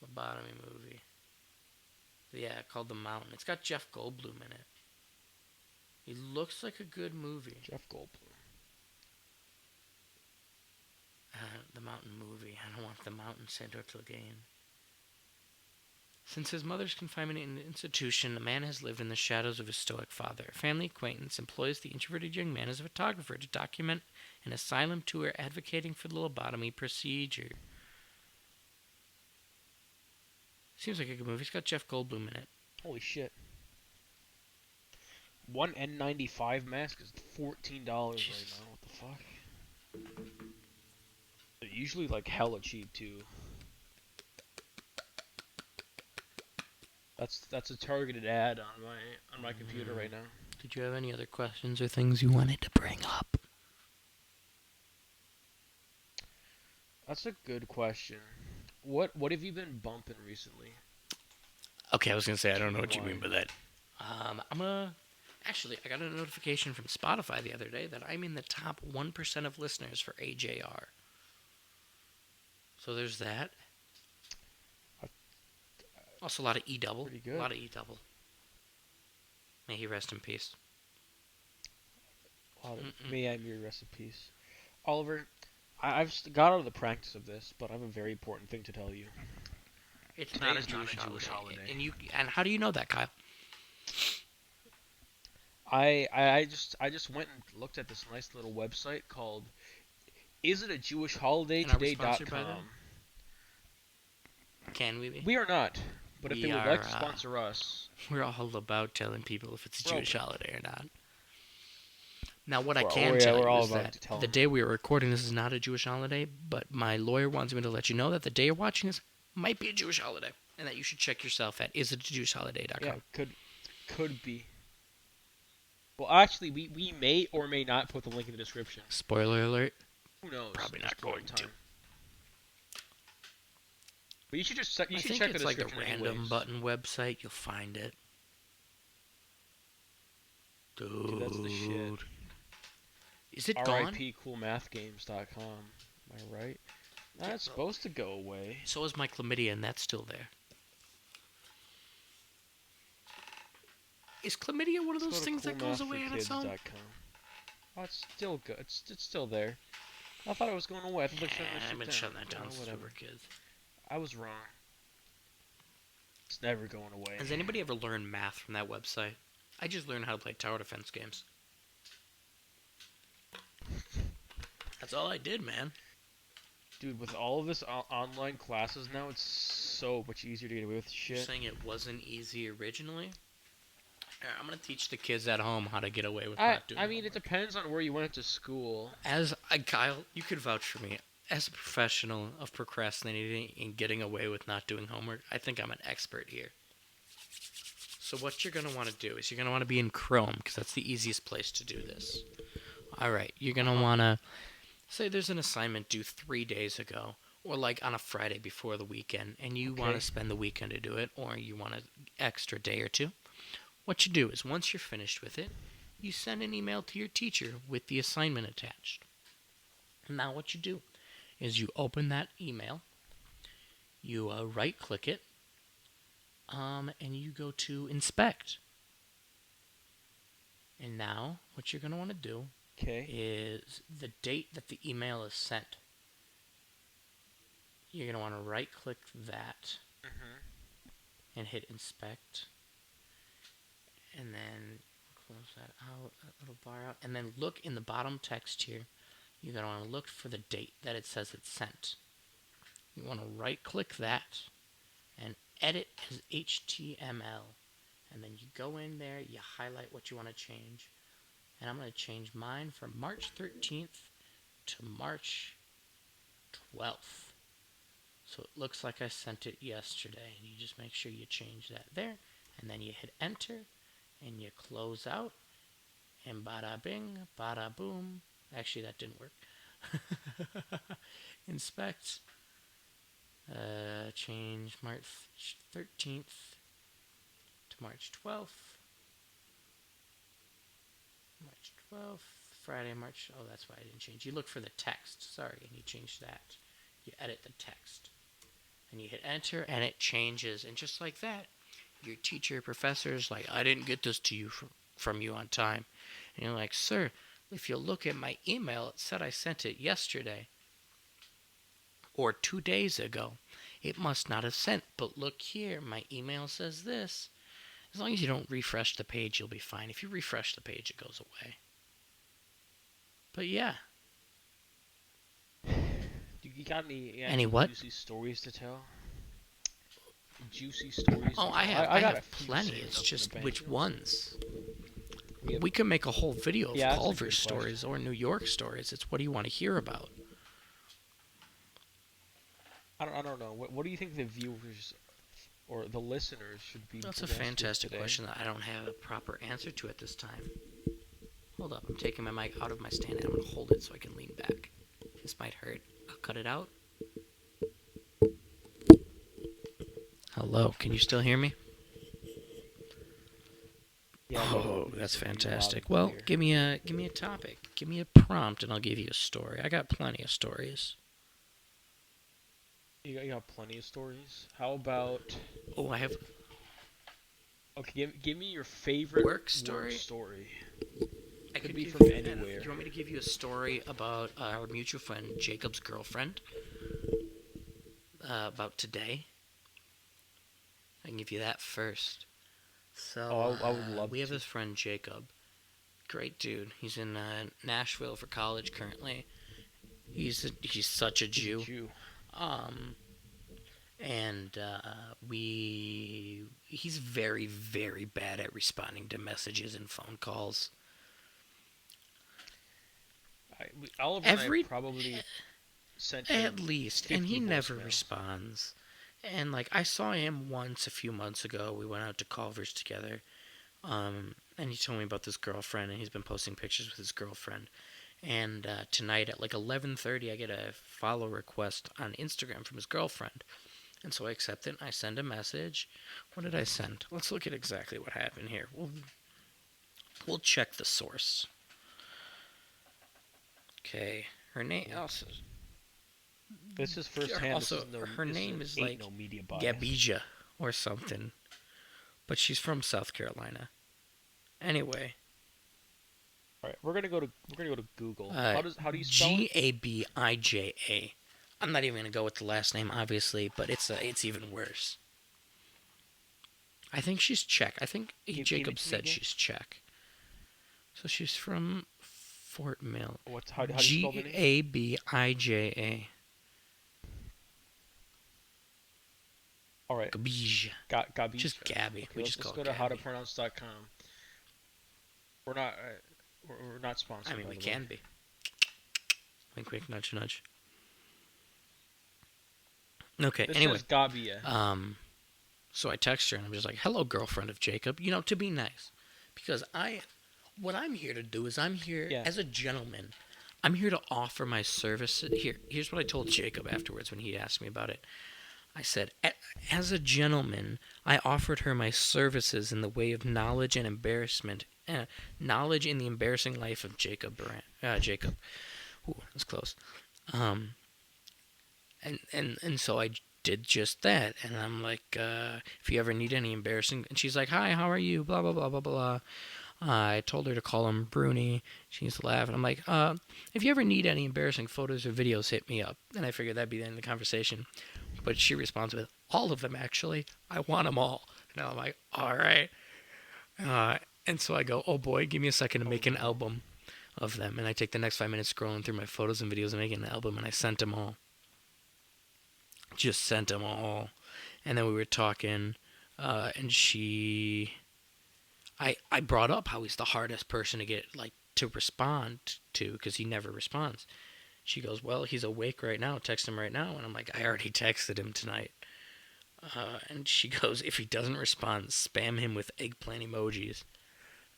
Lobotomy movie. Yeah, called The Mountain. It's got Jeff Goldblum in it. He looks like a good movie. Jeff Goldblum. The Mountain movie. I don't want The Mountain sent out to again. Since his mother's confinement in an institution, the man has lived in the shadows of his stoic father. A family acquaintance employs the introverted young man as a photographer to document an asylum tour advocating for the lobotomy procedure. Seems like a good movie. It's got Jeff Goldblum in it. Holy shit. One N95 mask is $14 right now. What the fuck? They're usually like hella cheap too. That's a targeted ad on my computer right now. Did you have any other questions or things you wanted to bring up? That's a good question. What have you been bumping recently? Okay, I was gonna say I don't know what you mean by that. Actually, I got a notification from Spotify the other day that I'm in the top 1% of listeners for AJR. So there's that. Also a lot of E-double. Pretty good. A lot of E-double. May he rest in peace. May I be rest in peace. Oliver, I've got out of the practice of this, but I have a very important thing to tell you. It's not a Jewish holiday. And how do you know that, Kyle? I just went and looked at this nice little website called isitajewishholidaytoday.com. Can we be? We are not, but if they would like to sponsor us, we're all about telling people if it's a Jewish holiday or not. Now, what I can tell you is that the day we are recording this is not a Jewish holiday, but my lawyer wants me to let you know that the day you're watching this might be a Jewish holiday, and that you should check yourself at isitajewishholiday.com. Yeah, could be. Well, actually, we may or may not put the link in the description. Spoiler alert. Who knows? Probably not going to. But you should just check the description. I think it's like a random button website. You'll find it. Dude, that's the shit. Is it gone? RIPcoolmathgames.com. Am I right? That's supposed to go away. So is my chlamydia, and that's still there. Is chlamydia one of those things that goes away on its own? Oh, it's still good. It's still there. I thought it was going away. I thought they shut I've been shutting that down since we were kids. I was wrong. It's never going away. Has anybody ever learned math from that website? I just learned how to play tower defense games. That's all I did, man. Dude, with all of this online classes now, it's so much easier to get away with shit. You're saying it wasn't easy originally? I'm going to teach the kids at home how to get away with not doing it depends on where you went to school. Kyle, you could vouch for me. as a professional of procrastinating and getting away with not doing homework, I think I'm an expert here. So what you're going to want to do is you're going to want to be in Chrome because that's the easiest place to do this. All right, you're going Uh to huh. want to say there's an assignment due 3 days ago or like on a Friday before the weekend and you want to Okay. spend the weekend to do it or you want an extra day or two. What you do is once you're finished with it, you send an email to your teacher with the assignment attached. And now what you do is you open that email, you right click it, and you go to inspect. And now what you're going to want to do Okay. is the date that the email is sent. You're going to want to right click that Mhm. and hit inspect. And then close that out, that little bar out. And then look in the bottom text here. You're going to want to look for the date that it says it's sent. You want to right click that and edit as HTML. And then you go in there, you highlight what you want to change. And I'm going to change mine from March 13th to March 12th. So it looks like I sent it yesterday. And you just make sure you change that there. And then you hit enter and you close out. And bada bing, bada boom. Actually, that didn't work. Inspect. Change March 13th to March 12th. March 12th. Friday, March. Oh, that's why I didn't change. You look for the text. Sorry, and you change that. You edit the text. And you hit enter, and it changes. And just like that, your teacher, professor's like, I didn't get this to you from you on time. And you're like, sir, if you look at my email, it said I sent it yesterday or 2 days ago. It must not have sent. But look here, my email says this. As long as you don't refresh the page, you'll be fine. If you refresh the page, it goes away. But yeah. You got Any any what? juicy stories to tell? Juicy stories Oh, to I tell. have I I got a have few plenty. saved It's up in the just bank. which ones. We have, We could make a whole video of yeah, that's a Culver good question. stories or New York stories. It's what do you want to hear about? I don't know. What do you think the viewers or the listeners should be That's a blessed with fantastic today? question that I don't have a proper answer to at this time. Hold up, I'm taking my mic out of my stand and I'm going to hold it so I can lean back. This might hurt. I'll cut it out. Hello, can you still hear me? Yeah, a little bit. Oh, We can that's still hear you loud and fantastic. Well, clear. give me a topic. Give me a prompt and I'll give you a story. I got plenty of stories. You got plenty of stories. How about Oh, I have okay? Give me your favorite work work story. story. I Could could be give from you. Do anywhere. you want me to give you a story about our mutual friend Jacob's girlfriend? About today. I can give you that first. So Oh, I would love we have to. this friend Jacob. Great dude. He's in Nashville for college currently. He's such a He's a Jew. Jew. Um, and he's very very bad at responding to messages and phone calls. Oliver and I Every probably sent At him least, and 50 he never voicemails. responds. And like I saw him once a few months ago. We went out to Culver's together. And he told me about this girlfriend, and he's been posting pictures with his girlfriend. And tonight at like 11:30, I get a follow request on Instagram from his girlfriend, and so I accept it. And I send a message. What did I send? Let's look at exactly what happened here. We'll check the source. Okay, her name Yeah. also This is firsthand. This also is no. her This name is ain't like no media bias. Gabija or something, but she's from South Carolina. Anyway, All right, we're gonna go to Google. uh, How do you spell it? Gabija. I'm not even gonna go with the last name, obviously, but it's even worse. I think she's Czech. I think Give it Jacob to me said again. she's Czech. So she's from Fort Mill. What's how do you spell the name? Gabija. All right, Gabija. Just Gabija. Gabby. Okay, We let's just let's call go it to Gabby. howtopronounce.com. We're not we're not I sponsored mean, by we the way. can be. Wink, wink, nudge, nudge. Okay. This Anyway, says Gabia. um, so I text her and I'm just like, "Hello, girlfriend of Jacob." To be nice, because what I'm here to do is I'm here Yeah. as a gentleman. I'm here to offer my service. Here's what I told Jacob afterwards when he asked me about it. I said, as a gentleman, I offered her my services in the way of knowledge and embarrassment, knowledge in the embarrassing life of Jacob Durant. Jacob. Ooh, that's close. Um, and so I did just that. And I'm like, if you ever need any embarrassing, and she's like, hi, how are you? Blah blah blah blah blah. I told her to call him Bruni. She's laughing. I'm like, if you ever need any embarrassing photos or videos, hit me up. And I figured that'd be the end of the conversation. But she responds with, all of them, actually. I want them all. And I'm like, all right. Uh, and so I go, oh boy, give me a second to Oh make an no. album of them. And I take the next 5 minutes scrolling through my photos and videos and making an album. And I sent them all. Just sent them all. And then we were talking. And I brought up how he's the hardest person to get, like, to respond to because he never responds. She goes, well, he's awake right now. Text him right now. And I'm like, I already texted him tonight. And she goes, if he doesn't respond, spam him with eggplant emojis.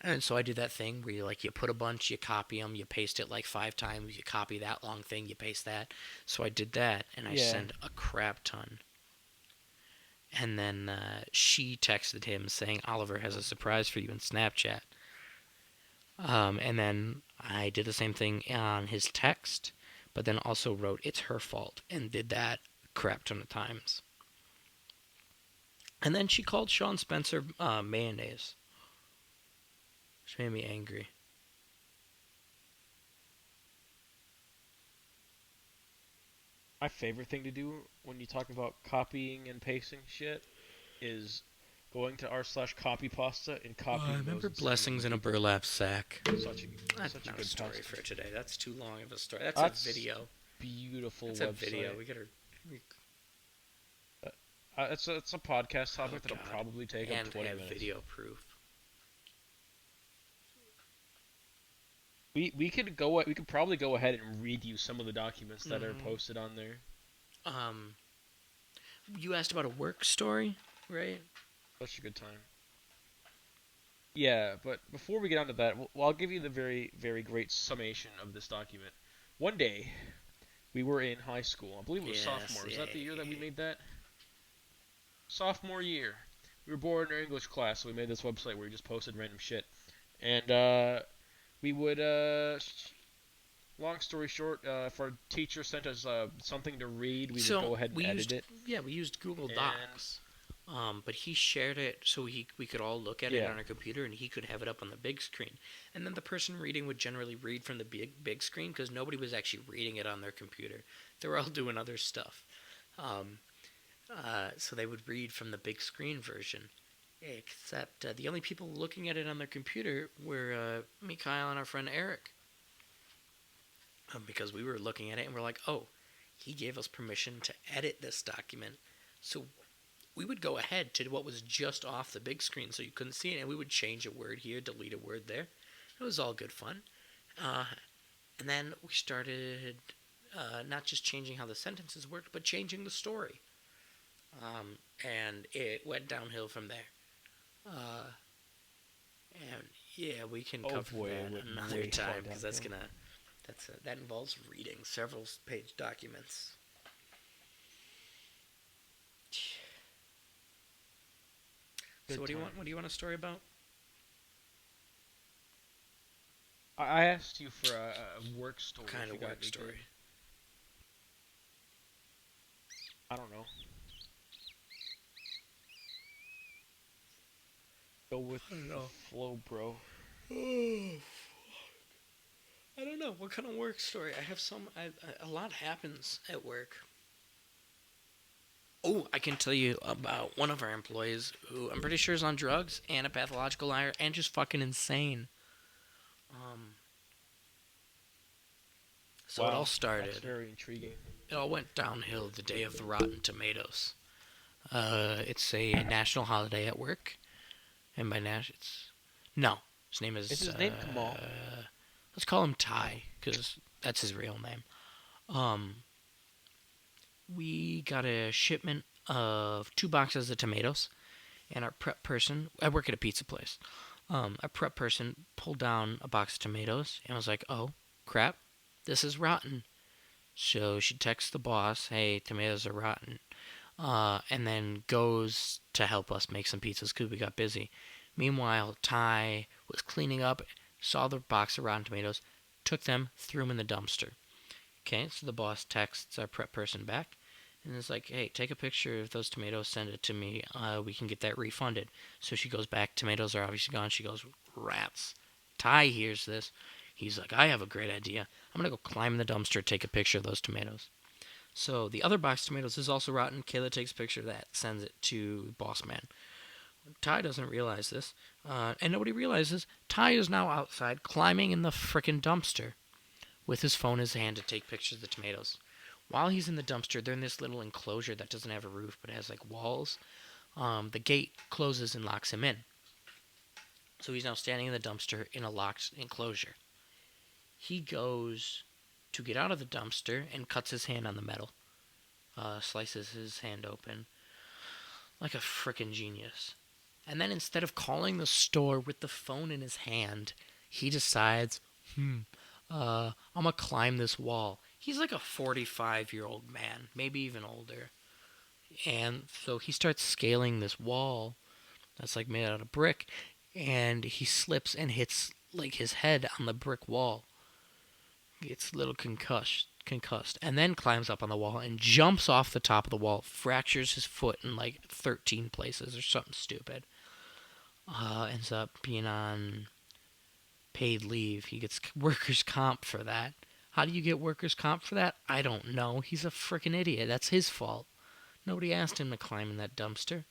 And so I did that thing where you put a bunch, you copy them, you paste it like 5 times, you copy that long thing, you paste that. So I did that, and I Yeah. sent a crap ton. And then she texted him saying, Oliver has a surprise for you in Snapchat. And then I did the same thing on his text, but then also wrote, it's her fault, and did that a crap ton of times. And then she called Sean Spencer mayonnaise. Which made me angry. My favorite thing to do when you talk about copying and pasting shit is going to r/copy pasta and I copying those remember and sending them to blessings in a people. burlap sack. Such a That's such a not a good story pastime. for today. That's too long of a story. That's a That's video. beautiful That's a video. website. We Uh, it's a podcast oh topic that'll god, probably take up and 20 have minutes. video proof. We could probably go ahead and read you some of the documents that are Mm-hmm. posted on there. Um, you asked about a work story, right? Such a good time. Yeah, but before we get on to that, I'll give you the very great summation of this document. One day, we were in high school. I believe it was Yes. sophomore. Was that the year that we Yeah. made that? Sophomore year. We were bored in our English class, so we made this website where we just posted random shit. And we would, long story short, if our teacher sent us something to read, we would So go ahead and we edit used it. we used Google And Docs. But he shared it so we could all look at it yeah, on our computer and he could have it up on the big screen. And then the person reading would generally read from the big screen because nobody was actually reading it on their computer. They were all doing other stuff. Um, so they would read from the big screen version. Except the only people looking at it on their computer were me, Kyle, and our friend Eric. Because we were looking at it and we're like, oh, he gave us permission to edit this document. So we would go ahead to what was just off the big screen so you couldn't see it, and we would change a word here, delete a word there. It was all good fun. Uh, and then we started not just changing how the sentences worked, but changing the story. And it went downhill from there. Uh, and yeah, we can oh cover boy, it that went another way far time because downhill. that involves reading several page documents. So Good what do you time. want? What do you want a story about? I asked you for a work story. What kind If you of got work any good. story? I don't know. Go with I don't the know. flow, bro. I don't know. What kind of work story? I have some. A lot happens at work. Oh, I can tell you about one of our employees who I'm pretty sure is on drugs and a pathological liar and just fucking insane. Um, so it all Wow, that's started. very intriguing. It all went downhill the day of the Rotten Tomatoes. It's a national holiday at work, and by it's no. His name Is is his name Kamal? let's call him Ty because that's his real name. Um, we got a shipment of 2 boxes of tomatoes, and our prep person, I work at a pizza place. Our prep person pulled down a box of tomatoes and was like, "Oh, crap, this is rotten." So she texts the boss, "Hey, tomatoes are rotten," and then goes to help us make some pizzas because we got busy. Meanwhile, Ty was cleaning up, saw the box of rotten tomatoes, took them, threw them in the dumpster. Okay, so the boss texts our prep person back and is like, "Hey, take a picture of those tomatoes, send it to me. We can get that refunded." So she goes back. Tomatoes are obviously gone. She goes, "Rats." Ty hears this. He's like, "I have a great idea. I'm gonna go climb in the dumpster, take a picture of those tomatoes." So the other box of tomatoes is also rotten. Kayla takes a picture of that, sends it to Boss Man. Ty doesn't realize this, and nobody realizes Ty is now outside climbing in the frickin' dumpster with his phone in his hand to take pictures of the tomatoes. While he's in the dumpster, they're in this little enclosure that doesn't have a roof but has like walls. The gate closes and locks him in. So he's now standing in the dumpster in a locked enclosure. He goes to get out of the dumpster and cuts his hand on the metal, slices his hand open like a frickin' genius. And then instead of calling the store with the phone in his hand, he decides, I'm gonna climb this wall. He's like a 45-year-old man, maybe even older. And so he starts scaling this wall that's like made out of brick, and he slips and hits like his head on the brick wall. Gets a little concussed, and then climbs up on the wall and jumps off the top of the wall, fractures his foot in like 13 places or something stupid. Ends up being on paid leave. He gets workers' comp for that. How do you get workers' comp for that? I don't know. He's a freaking idiot. That's his fault. Nobody asked him to climb in that dumpster.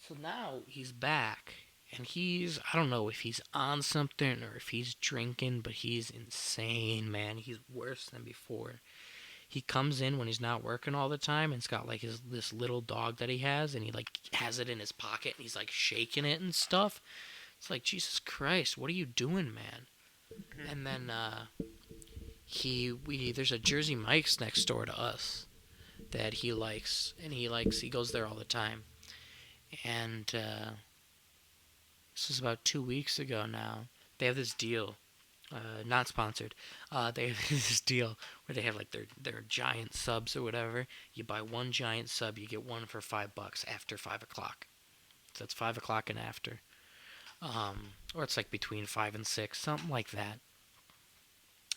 So now he's back. And I don't know if he's on something or if he's drinking, but he's insane, man. He's worse than before. He comes in when he's not working all the time and it's got like this little dog that he has, and he like has it in his pocket and he's like shaking it and stuff. It's like, Jesus Christ, what are you doing, man? And then there's a Jersey Mike's next door to us that he likes, and he goes there all the time. And this is about 2 weeks ago now. They have this deal, not sponsored. They have this deal where they have like their giant subs or whatever. You buy one giant sub, you get one for $5 after 5 o'clock. So that's 5 o'clock and after. Or it's like between 5 and 6, something like that.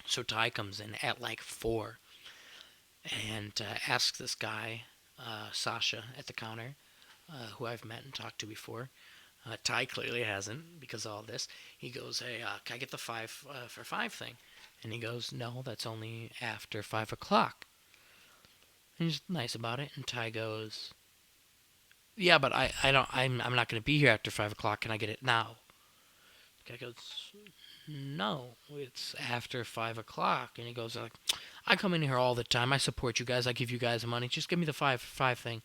So Ty comes in at like 4 and asks this guy, Sasha, at the counter, who I've met and talked to before. Ty clearly hasn't because of all this. He goes, "Hey, can I get the 5 for 5 thing?" And he goes, "No, that's only after 5 o'clock." And he's nice about it. And Ty goes, "Yeah, but I don't, I'm not going to be here after 5 o'clock. Can I get it now?" The guy goes, "No, it's after 5 o'clock." And he goes like, "I come in here all the time. I support you guys. I give you guys money. Just give me the 5 for 5 thing."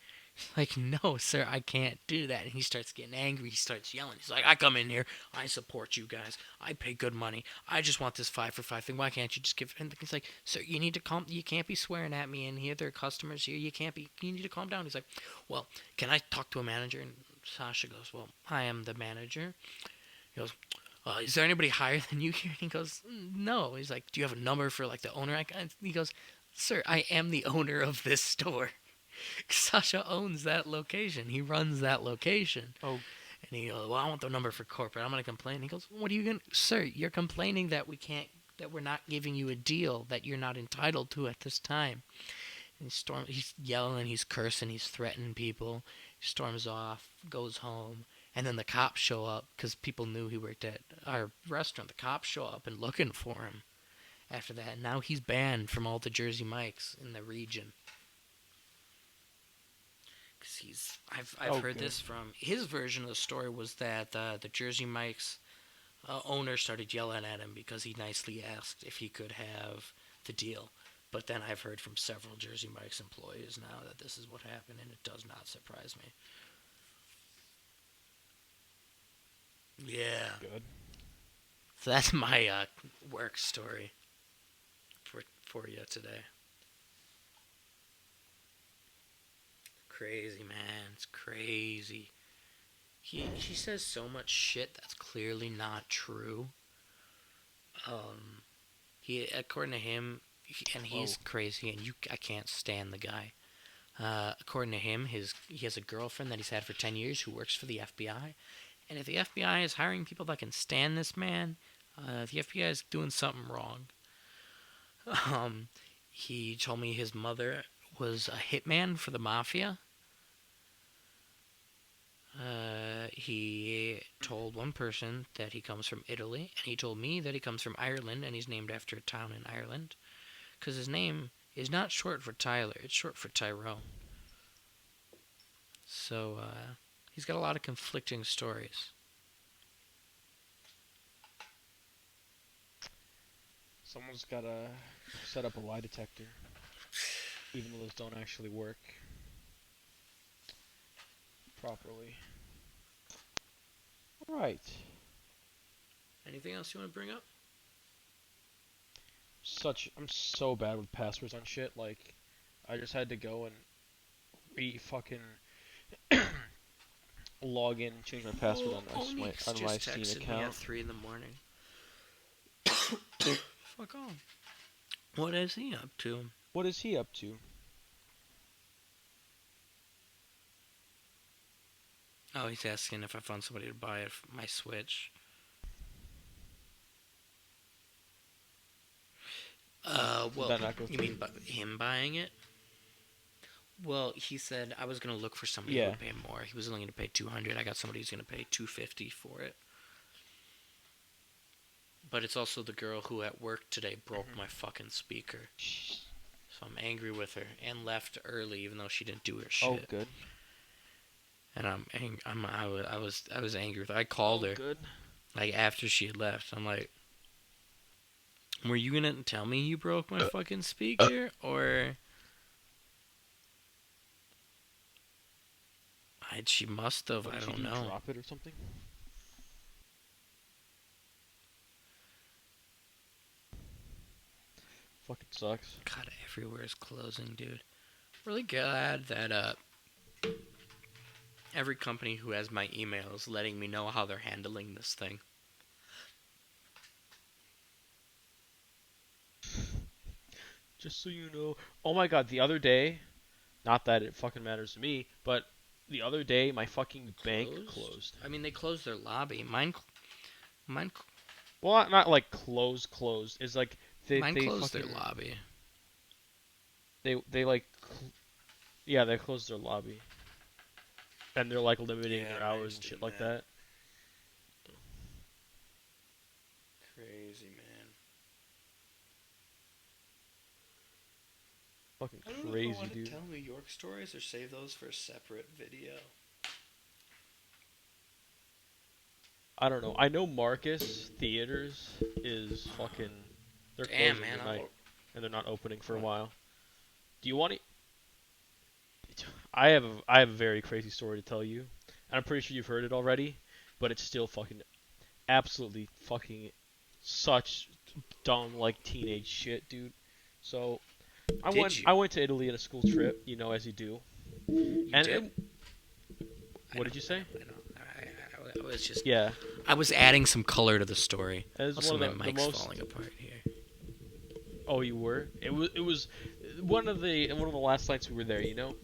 Like, "No, sir, I can't do that." And he starts getting angry. He starts yelling. He's like, "I come in here. I support you guys. I pay good money. I just want this 5 for 5 thing. Why can't you just give it?" And he's like, "Sir, you need to calm. You can't be swearing at me in here. There are customers here. You can't be. You need to calm down." He's like, "Well, can I talk to a manager?" And Sasha goes, "Well, I am the manager." He goes, "Is there anybody higher than you here?" And he goes, "No." He's like, "Do you have a number for like the owner?" He goes, "Sir, I am the owner of this store." Sasha owns that location. He runs that location. Oh, And he goes, "Well, I want the number for corporate. I'm going to complain." He goes, "What are you going to, sir? You're complaining that that we're not giving you a deal that you're not entitled to at this time." And he's yelling, he's cursing, he's threatening people. He storms off, goes home. And then the cops show up because people knew he worked at our restaurant. The cops show up and looking for him after that. And now he's banned from all the Jersey Mikes in the region. Because I've heard okay. this from his version of the story was that the Jersey Mike's owner started yelling at him because he nicely asked if he could have the deal. But then I've heard from several Jersey Mike's employees now that this is what happened, and it does not surprise me. Yeah. Good. So that's my work story for you today. crazy, man. It's crazy. He says so much shit that's clearly not true. Um, he according to him, and Whoa. he's crazy, and I can't stand the guy. According to him, he has a girlfriend that he's had for 10 years who works for the FBI, and if the FBI is hiring people that can stand this man, the FBI is doing something wrong. Um, he told me his mother was a hitman for the mafia. He told one person that he comes from Italy, and he told me that he comes from Ireland, and he's named after a town in Ireland. Because his name is not short for Tyler, it's short for Tyrone. So, he's got a lot of conflicting stories. Someone's gotta set up a lie detector, even though those don't actually work properly. Right. Anything else you want to bring up? I'm so bad with passwords on shit. Like, I just had to go and fucking log in and change my password Oh, Onyx on my just Steam texted me at account. 3 in the morning. Fuck off. What is he up to? What is he up to? Oh, he's asking if I found somebody to buy my Switch. Did Well, that not go you through? mean him buying it? Well, he said I was gonna look for somebody who Yeah. would pay more. He was only gonna pay 200. I got somebody who's gonna pay 250 for it. But it's also the girl who at work today broke Mhm. my fucking speaker. So I'm angry with her and left early even though she didn't do her Oh, shit. good. And I was angry with her. I called Oh, her good. like after she had left. I'm like, "Were you going to tell me you broke my fucking speaker or she must have, What I did she don't do? know." Drop it or something? Fucking sucks. God, everywhere is closing, dude. Really glad that every company who has my email is letting me know how they're handling this thing. Just so you know. Oh my god, the other day, not that it fucking matters to me, but the other day my fucking bank Closed? closed. I mean, they closed their lobby. Mine, Well, not like closed. It's like mine they closed their fucking lobby. they like yeah, they closed their lobby. And they're like limiting Yeah, their hours mine's and shit doing like that. that. Crazy, man. Fucking I don't know if I crazy, want to dude. tell New York stories or save those for a separate video. I don't know. I know Marcus Theaters is fucking they're Damn, closing man. tonight and they're not opening for a What? while. Do you want to I have a very crazy story to tell you. And I'm pretty sure you've heard it already, but it's still fucking absolutely fucking such dumb like teenage shit, dude. So, Did I you? went to Italy on a school trip, you know, as you do. You And did? I what know, did you I know, say? I know. I was just. Yeah, I was adding some color to the story. it was Also, one my of the mic's most. falling apart here. Oh, you were. It was one of the last nights we were there. You know,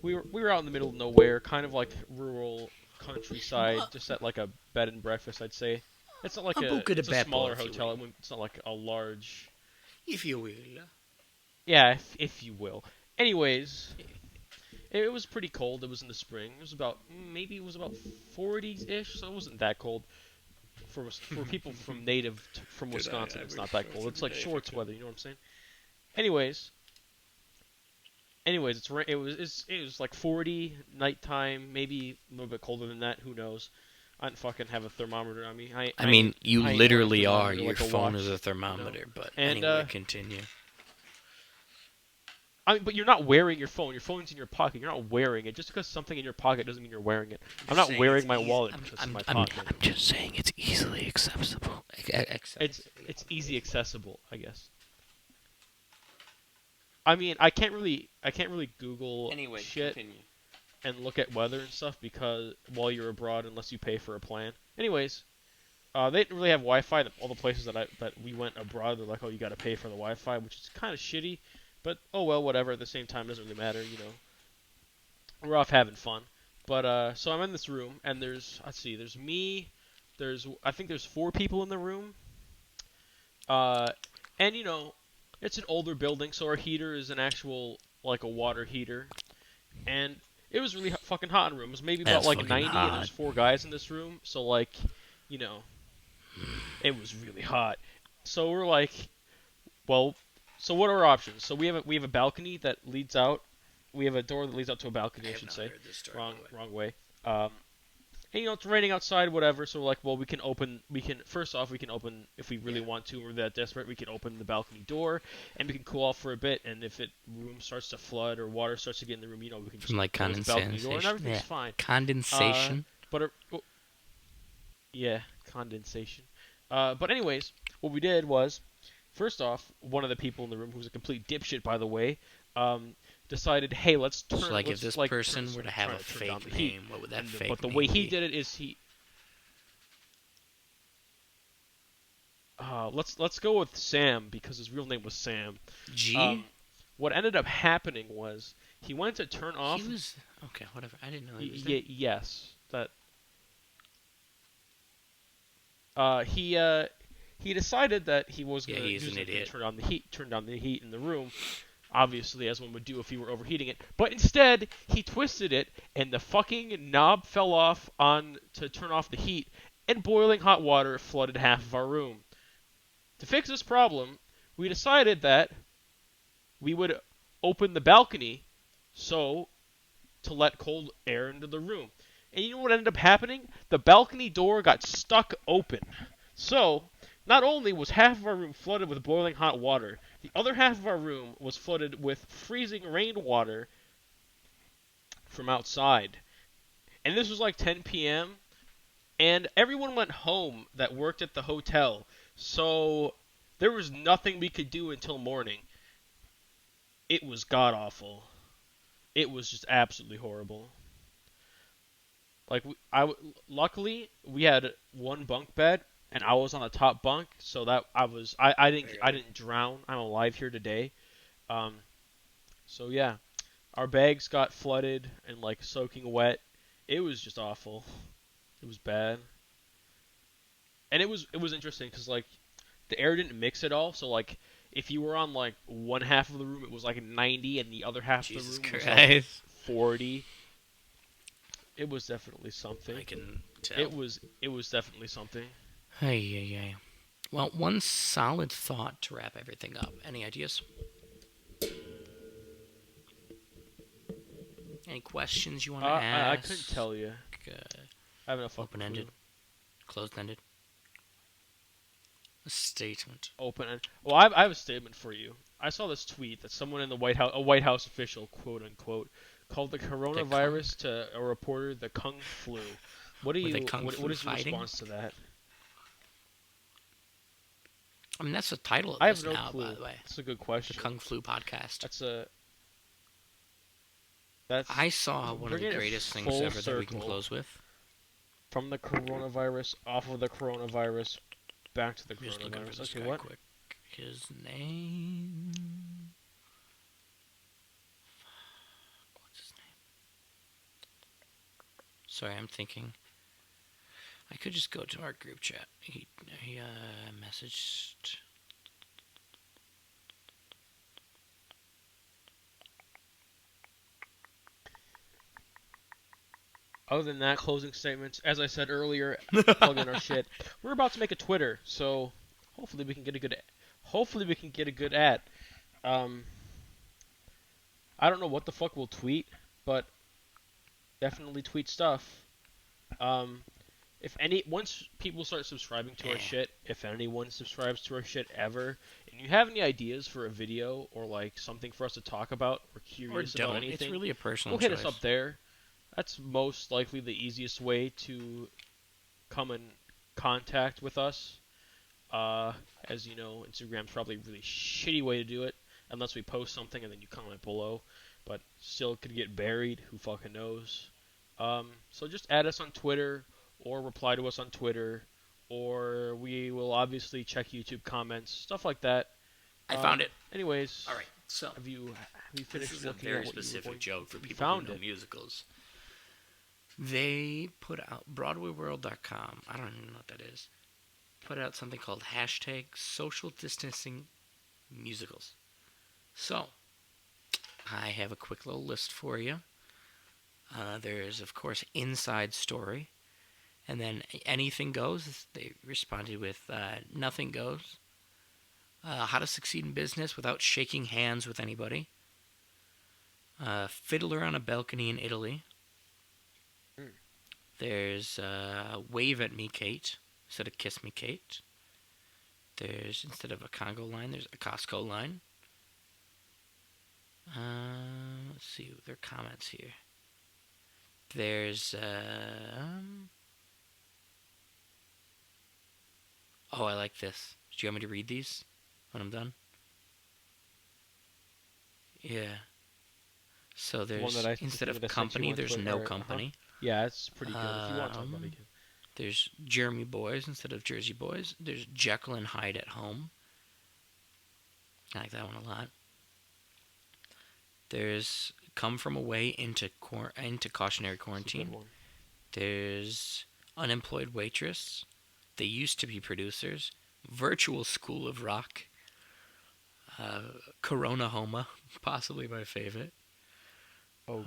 we were out in the middle of nowhere, kind of like rural countryside, just at like a bed and breakfast. I'd say it's not like A buca de it's a beppo, smaller if you hotel. will. It's not like a large. If you will. Yeah, if you will. Anyways, it was pretty cold. It was in the spring. It was about maybe it was about 40s-ish, so it wasn't that cold. For people from Dude, I Wisconsin, it's wear not that shorts cold. It's every like day if I shorts could. weather. You know what I'm saying? Anyways, it was like 40 nighttime, maybe a little bit colder than that. Who knows? I didn't fucking have a thermometer on me. I mean, you I ain't wearing a literally are. thermometer Your like a phone is a watch, you know. thermometer. But And anyway, continue. I mean, but you're not wearing your phone. Your phone's in your pocket. You're not wearing it. Just because something in your pocket doesn't mean you're wearing it. I'm I'm just not saying it's wearing my easy. wallet because it's in my I'm pocket. just saying it's easily accessible. It's easy accessible, I guess. I mean, I can't really Google Anyway, shit. continue. and look at weather and stuff because while you're abroad, unless you pay for a plan. Anyways, they didn't really have Wi-Fi. All the places that we went abroad, they're like, oh, you got to pay for the Wi-Fi, which is kind of shitty. But oh well, whatever. At the same time, it doesn't really matter. We're off having fun. But so I'm in this room, and let's see, there's me. I think there's 4 people in the room. Uh, and it's an older building, so our heater is an actual like a water heater, and it was really fucking hot in the room. It was maybe about That's like fucking 90, and hot. there's 4 guys in this room, so like, you know, it was really hot. So we're like, well, so what are our options? So we have a balcony that leads out. We have a door that leads out to a I balcony, I have should not say. heard this story, by Wrong the way. wrong way. Um, and it's raining outside, whatever. So we're like, well, first off, we can open if we really Yeah. want to. We're that desperate. We can open the balcony door, and we can cool off for a bit. And if it room starts to flood or water starts to get in the room, we can From just like close the balcony door, and condensation. everything's Yeah. fine. Uh, Condensation. but yeah, condensation. But anyways, what we did was, first off, one of the people in the room, who was a complete dipshit, by the way, um, decided, hey, So like if let's this like turn, person were so to have trying a to turn down fake the heat. name, what would that But fake the way name he be? did it is let's go with Sam because his real name was Sam. G? Um, what ended up happening was he went to turn He off. was okay, whatever. I didn't know he was there. Yes, that he decided that Yeah, he he's was an gonna idiot. turn down the heat in the room, obviously as one would do if he were overheating it. But instead, he twisted it, and the fucking knob fell off on to turn off the heat, and boiling hot water flooded half of our room. To fix this problem, we decided that we would open the balcony so to let cold air into the room. And you know what ended up happening? The balcony door got stuck open. So, not only was half of our room flooded with boiling hot water, the other half of our room was flooded with freezing rainwater from outside. And this was like 10 p.m., and everyone went home that worked at the hotel. So, there was nothing we could do until morning. It was god awful. It was just absolutely horrible. Like luckily we had one bunk bed and I was on the top bunk, so that I Barely. didn't drown. I'm alive here today. Um, so yeah, our bags got flooded and like soaking wet. It was just awful. It was bad, and it was interesting because like the air didn't mix at all. So like if you were on like one half of the room, it was like 90, and the other half of the Jesus room was like Christ. 40. It was definitely I something. can It tell. was it was definitely something. Hey, yeah, yeah. Well, one solid thought to wrap everything up. Any ideas? Any questions you want to I couldn't ask? tell you. I have no fucking Open ended, clue. closed ended? A statement. Open and well, I have a statement for you. I saw this tweet that someone in the White House, a White House official, quote unquote, called the The Kung? coronavirus to a reporter the Kung flu. Were they Kung What Fu is your fighting? response to that? I mean, that's the title of I have this no now, by clue. the way. That's a good The question. Kung Flu podcast. That's a that's I saw one of the bringing it greatest things full ever that we can circle close with. from the coronavirus, off of the coronavirus, back to the I'm just looking for coronavirus. this Okay, guy what? quick. His name. What's his name? Sorry, I'm thinking. I could just go to our group chat. He messaged. Other than that, closing statements. As I said earlier, plug in our shit. We're about to make a Twitter, so hopefully we can get a good. Hopefully we can get a good ad. Um, I don't know what the fuck we'll tweet, but definitely tweet stuff. Um, if any once people start subscribing to our Eh. shit, if anyone subscribes to our shit ever, and you have any ideas for a video or like something for us to talk about or Or curious about don't. It's anything, really a go personal hit us up choice. there. That's most likely the easiest way to come in contact with us. Uh, as you know, Instagram's probably a really shitty way to do it, unless we post something and then you comment below. but still could get buried. Who fucking knows? So just add us on Twitter or reply to us on Twitter, or we will obviously check YouTube comments, stuff like that. I found it. All Anyways, right, so have you this finished is a looking at very what you were specific going? joke for You people who found know it. musicals. They put out BroadwayWorld.com. I don't even know what that is. Put out something called hashtag social distancing musicals. So I have a quick little list for you. There's of course Inside Story, and then Anything Goes. They responded with Nothing Goes. How to Succeed in Business Without Shaking Hands with Anybody. Fiddler on a Balcony in Italy. Mm. There's Wave at Me, Kate, instead of Kiss Me, Kate. There's, instead of a Congo line, there's a Costco line. Let's see, there are comments here. There's, oh, I like this. Do you want me to read these when I'm done? Yeah. So there's, The instead thing of that I sent you company, on there's Twitter. no Uh-huh. company. Yeah, it's pretty good. If you want to talk about it, Um, you can. there's Jeremy Boys instead of Jersey Boys. There's Jekyll and Hyde at Home. I like that one a lot. There's Come From Away into Cautionary It's a good Quarantine. one. There's Unemployed Waitress. They Used to Be Producers. Virtual School of Rock. Uh, Corona Homa, possibly my favorite. Oh,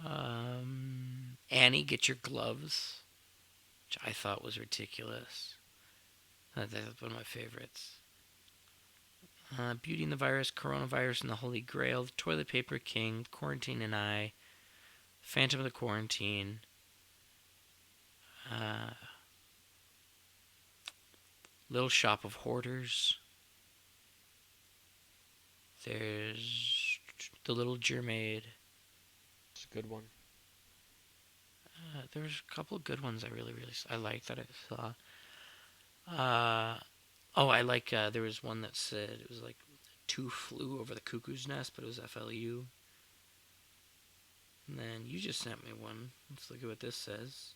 Annie, Get Your Gloves, which I thought was ridiculous. That's one of my favorites. Beauty and the Virus, Coronavirus and the Holy Grail, Toilet Paper King, Quarantine and I, Phantom of the Quarantine, uh, Little Shop of Hoarders. There's The Little Mermaid. it's a good one. There's a couple of good ones I like that I saw. Oh, I like, there was one that said, it was like, Two Flew Over the Cuckoo's Nest, but it was FLU. And then you just sent me one. Let's look at what this says.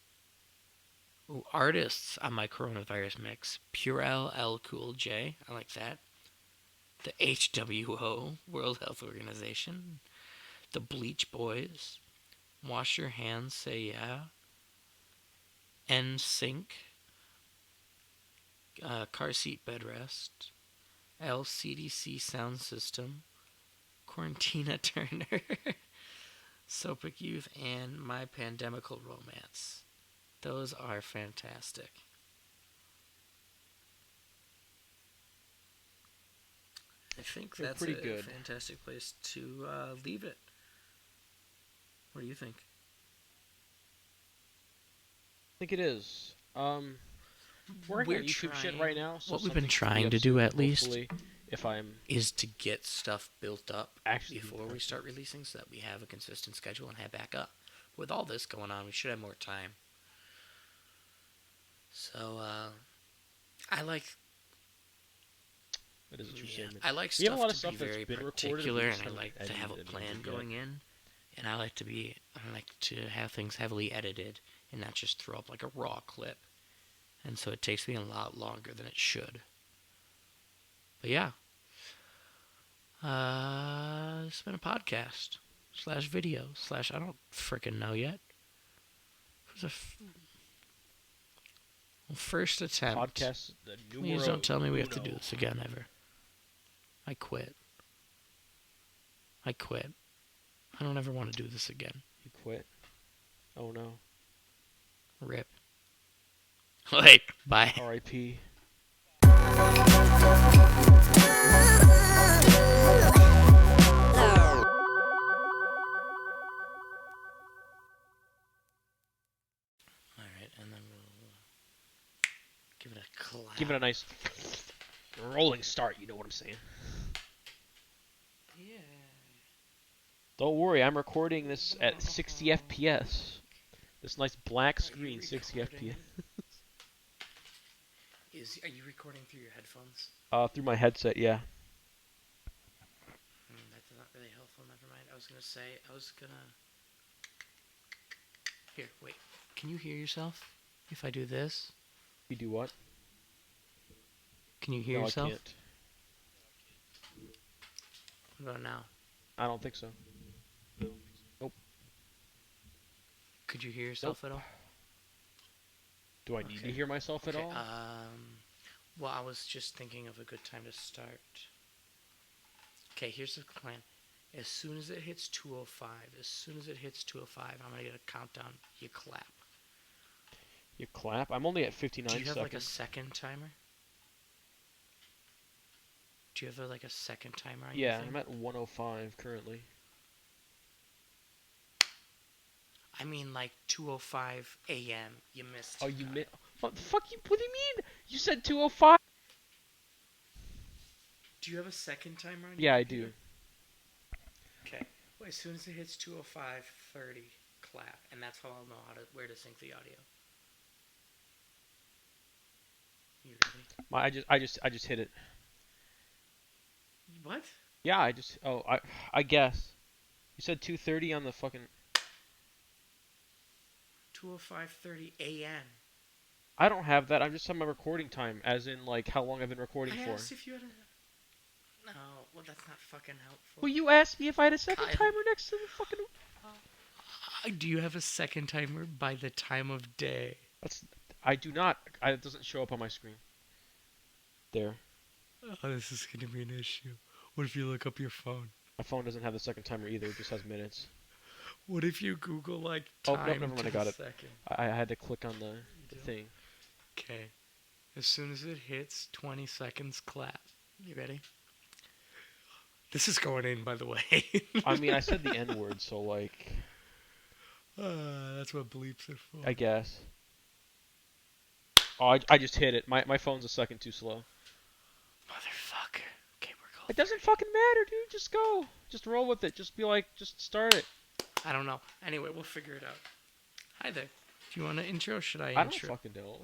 Oh, artists on my coronavirus mix. Purell L Cool J. I like that. The HWO, World Health Organization. The Bleach Boys. Wash Your Hands, Say Yeah. NSYNC. Car Seat Bed Rest. LCDC Sound System. Quarantina Turner. Sopic Youth, and My Pandemical Romance. Those are fantastic. I think They're that's pretty a good. fantastic place to leave it. What do you think? I think it is. Working We're on YouTube shit trying. right now, so What we've been something should be trying up to do, soon. at least, Hopefully, if I'm is to get stuff built up actually being before we productive. start releasing so that we have a consistent schedule and have back up. With all this going on, we should have more time. So, I like That is a true statement. I like We have a lot stuff of to be stuff that's very been recorded. We particular, just and I haven't like to have a edited any plan of it yet. going in, and I like to have things heavily edited and not just throw up like a raw clip. And so it takes me a lot longer than it should. But yeah, it's been a podcast slash video slash I don't frickin' know yet. It was a first attempt. Podcast the Please numero don't tell me we have to do uno. this again ever. I quit. I quit. I don't ever want to do this again. You quit? Oh no. Rip. Wait, bye. R.I.P. Alright, and then we'll give it a clap. Give it a nice rolling start. You know what I'm saying? Yeah. Don't worry, I'm recording this at 60 FPS. This nice black screen, 60 FPS. Are you recording through your headphones? Through my headset, yeah. really helpful. Never mind. I was gonna say. I was gonna. Here, wait. Can you hear yourself? If I do this, You do what? can you hear No, I yourself? can't. What about now? I don't think so. Nope. Could you hear Nope. yourself at all? Do I need to Okay. hear myself at Okay. all? Well, I was just thinking of a good time to start. Okay, here's the plan. As soon as it hits 2:05, as soon as it hits 2:05, I'm gonna get a countdown. You clap. You clap? I'm only at Do 59 you have like a seconds. second timer? Do you have like a second timer on your Yeah, I'm thing? at 105 currently. I mean like 2:05 a.m. You missed Oh, your you time. missed. What the fuck? What do you mean? You said 205. Do you have a second timer on your Yeah, I do. computer? Okay. Well, as soon as it hits 2:05:30, clap, and that's how I'll know where to sync the audio. You ready? I just hit it. What? Yeah, I guess. You said 2:30 on the fucking. 2:05:30 a.m. I don't have that. I'm just on my recording time, as in like how long I've been recording I for. asked if you had a. No, well that's not fucking helpful. Well, you asked me if I had a second Kyle, timer next to the fucking. do you have a second timer by the time of day? That's. I do not. It doesn't show up on my screen. There. Oh, this is gonna be an issue. What if you look up your phone? My phone doesn't have the second timer either. It just has minutes. What if you Google like Oh, nope, time never mind. to I the got it. second? I had to click on You the do? thing. Okay. As soon as it hits 20 seconds, clap. You ready? This is going in, by the way. I mean, I said the N word, so like, That's what bleeps are for. I guess. Oh, I just hit it. My phone's a second too slow. Motherfucker. Okay, we're It going doesn't fucking matter, dude. Just go. Just roll with it. Just be like, just start it. 30. I don't know. Anyway, we'll figure it out. Hi there. Do you want an intro? Should I I don't intro? fucking know.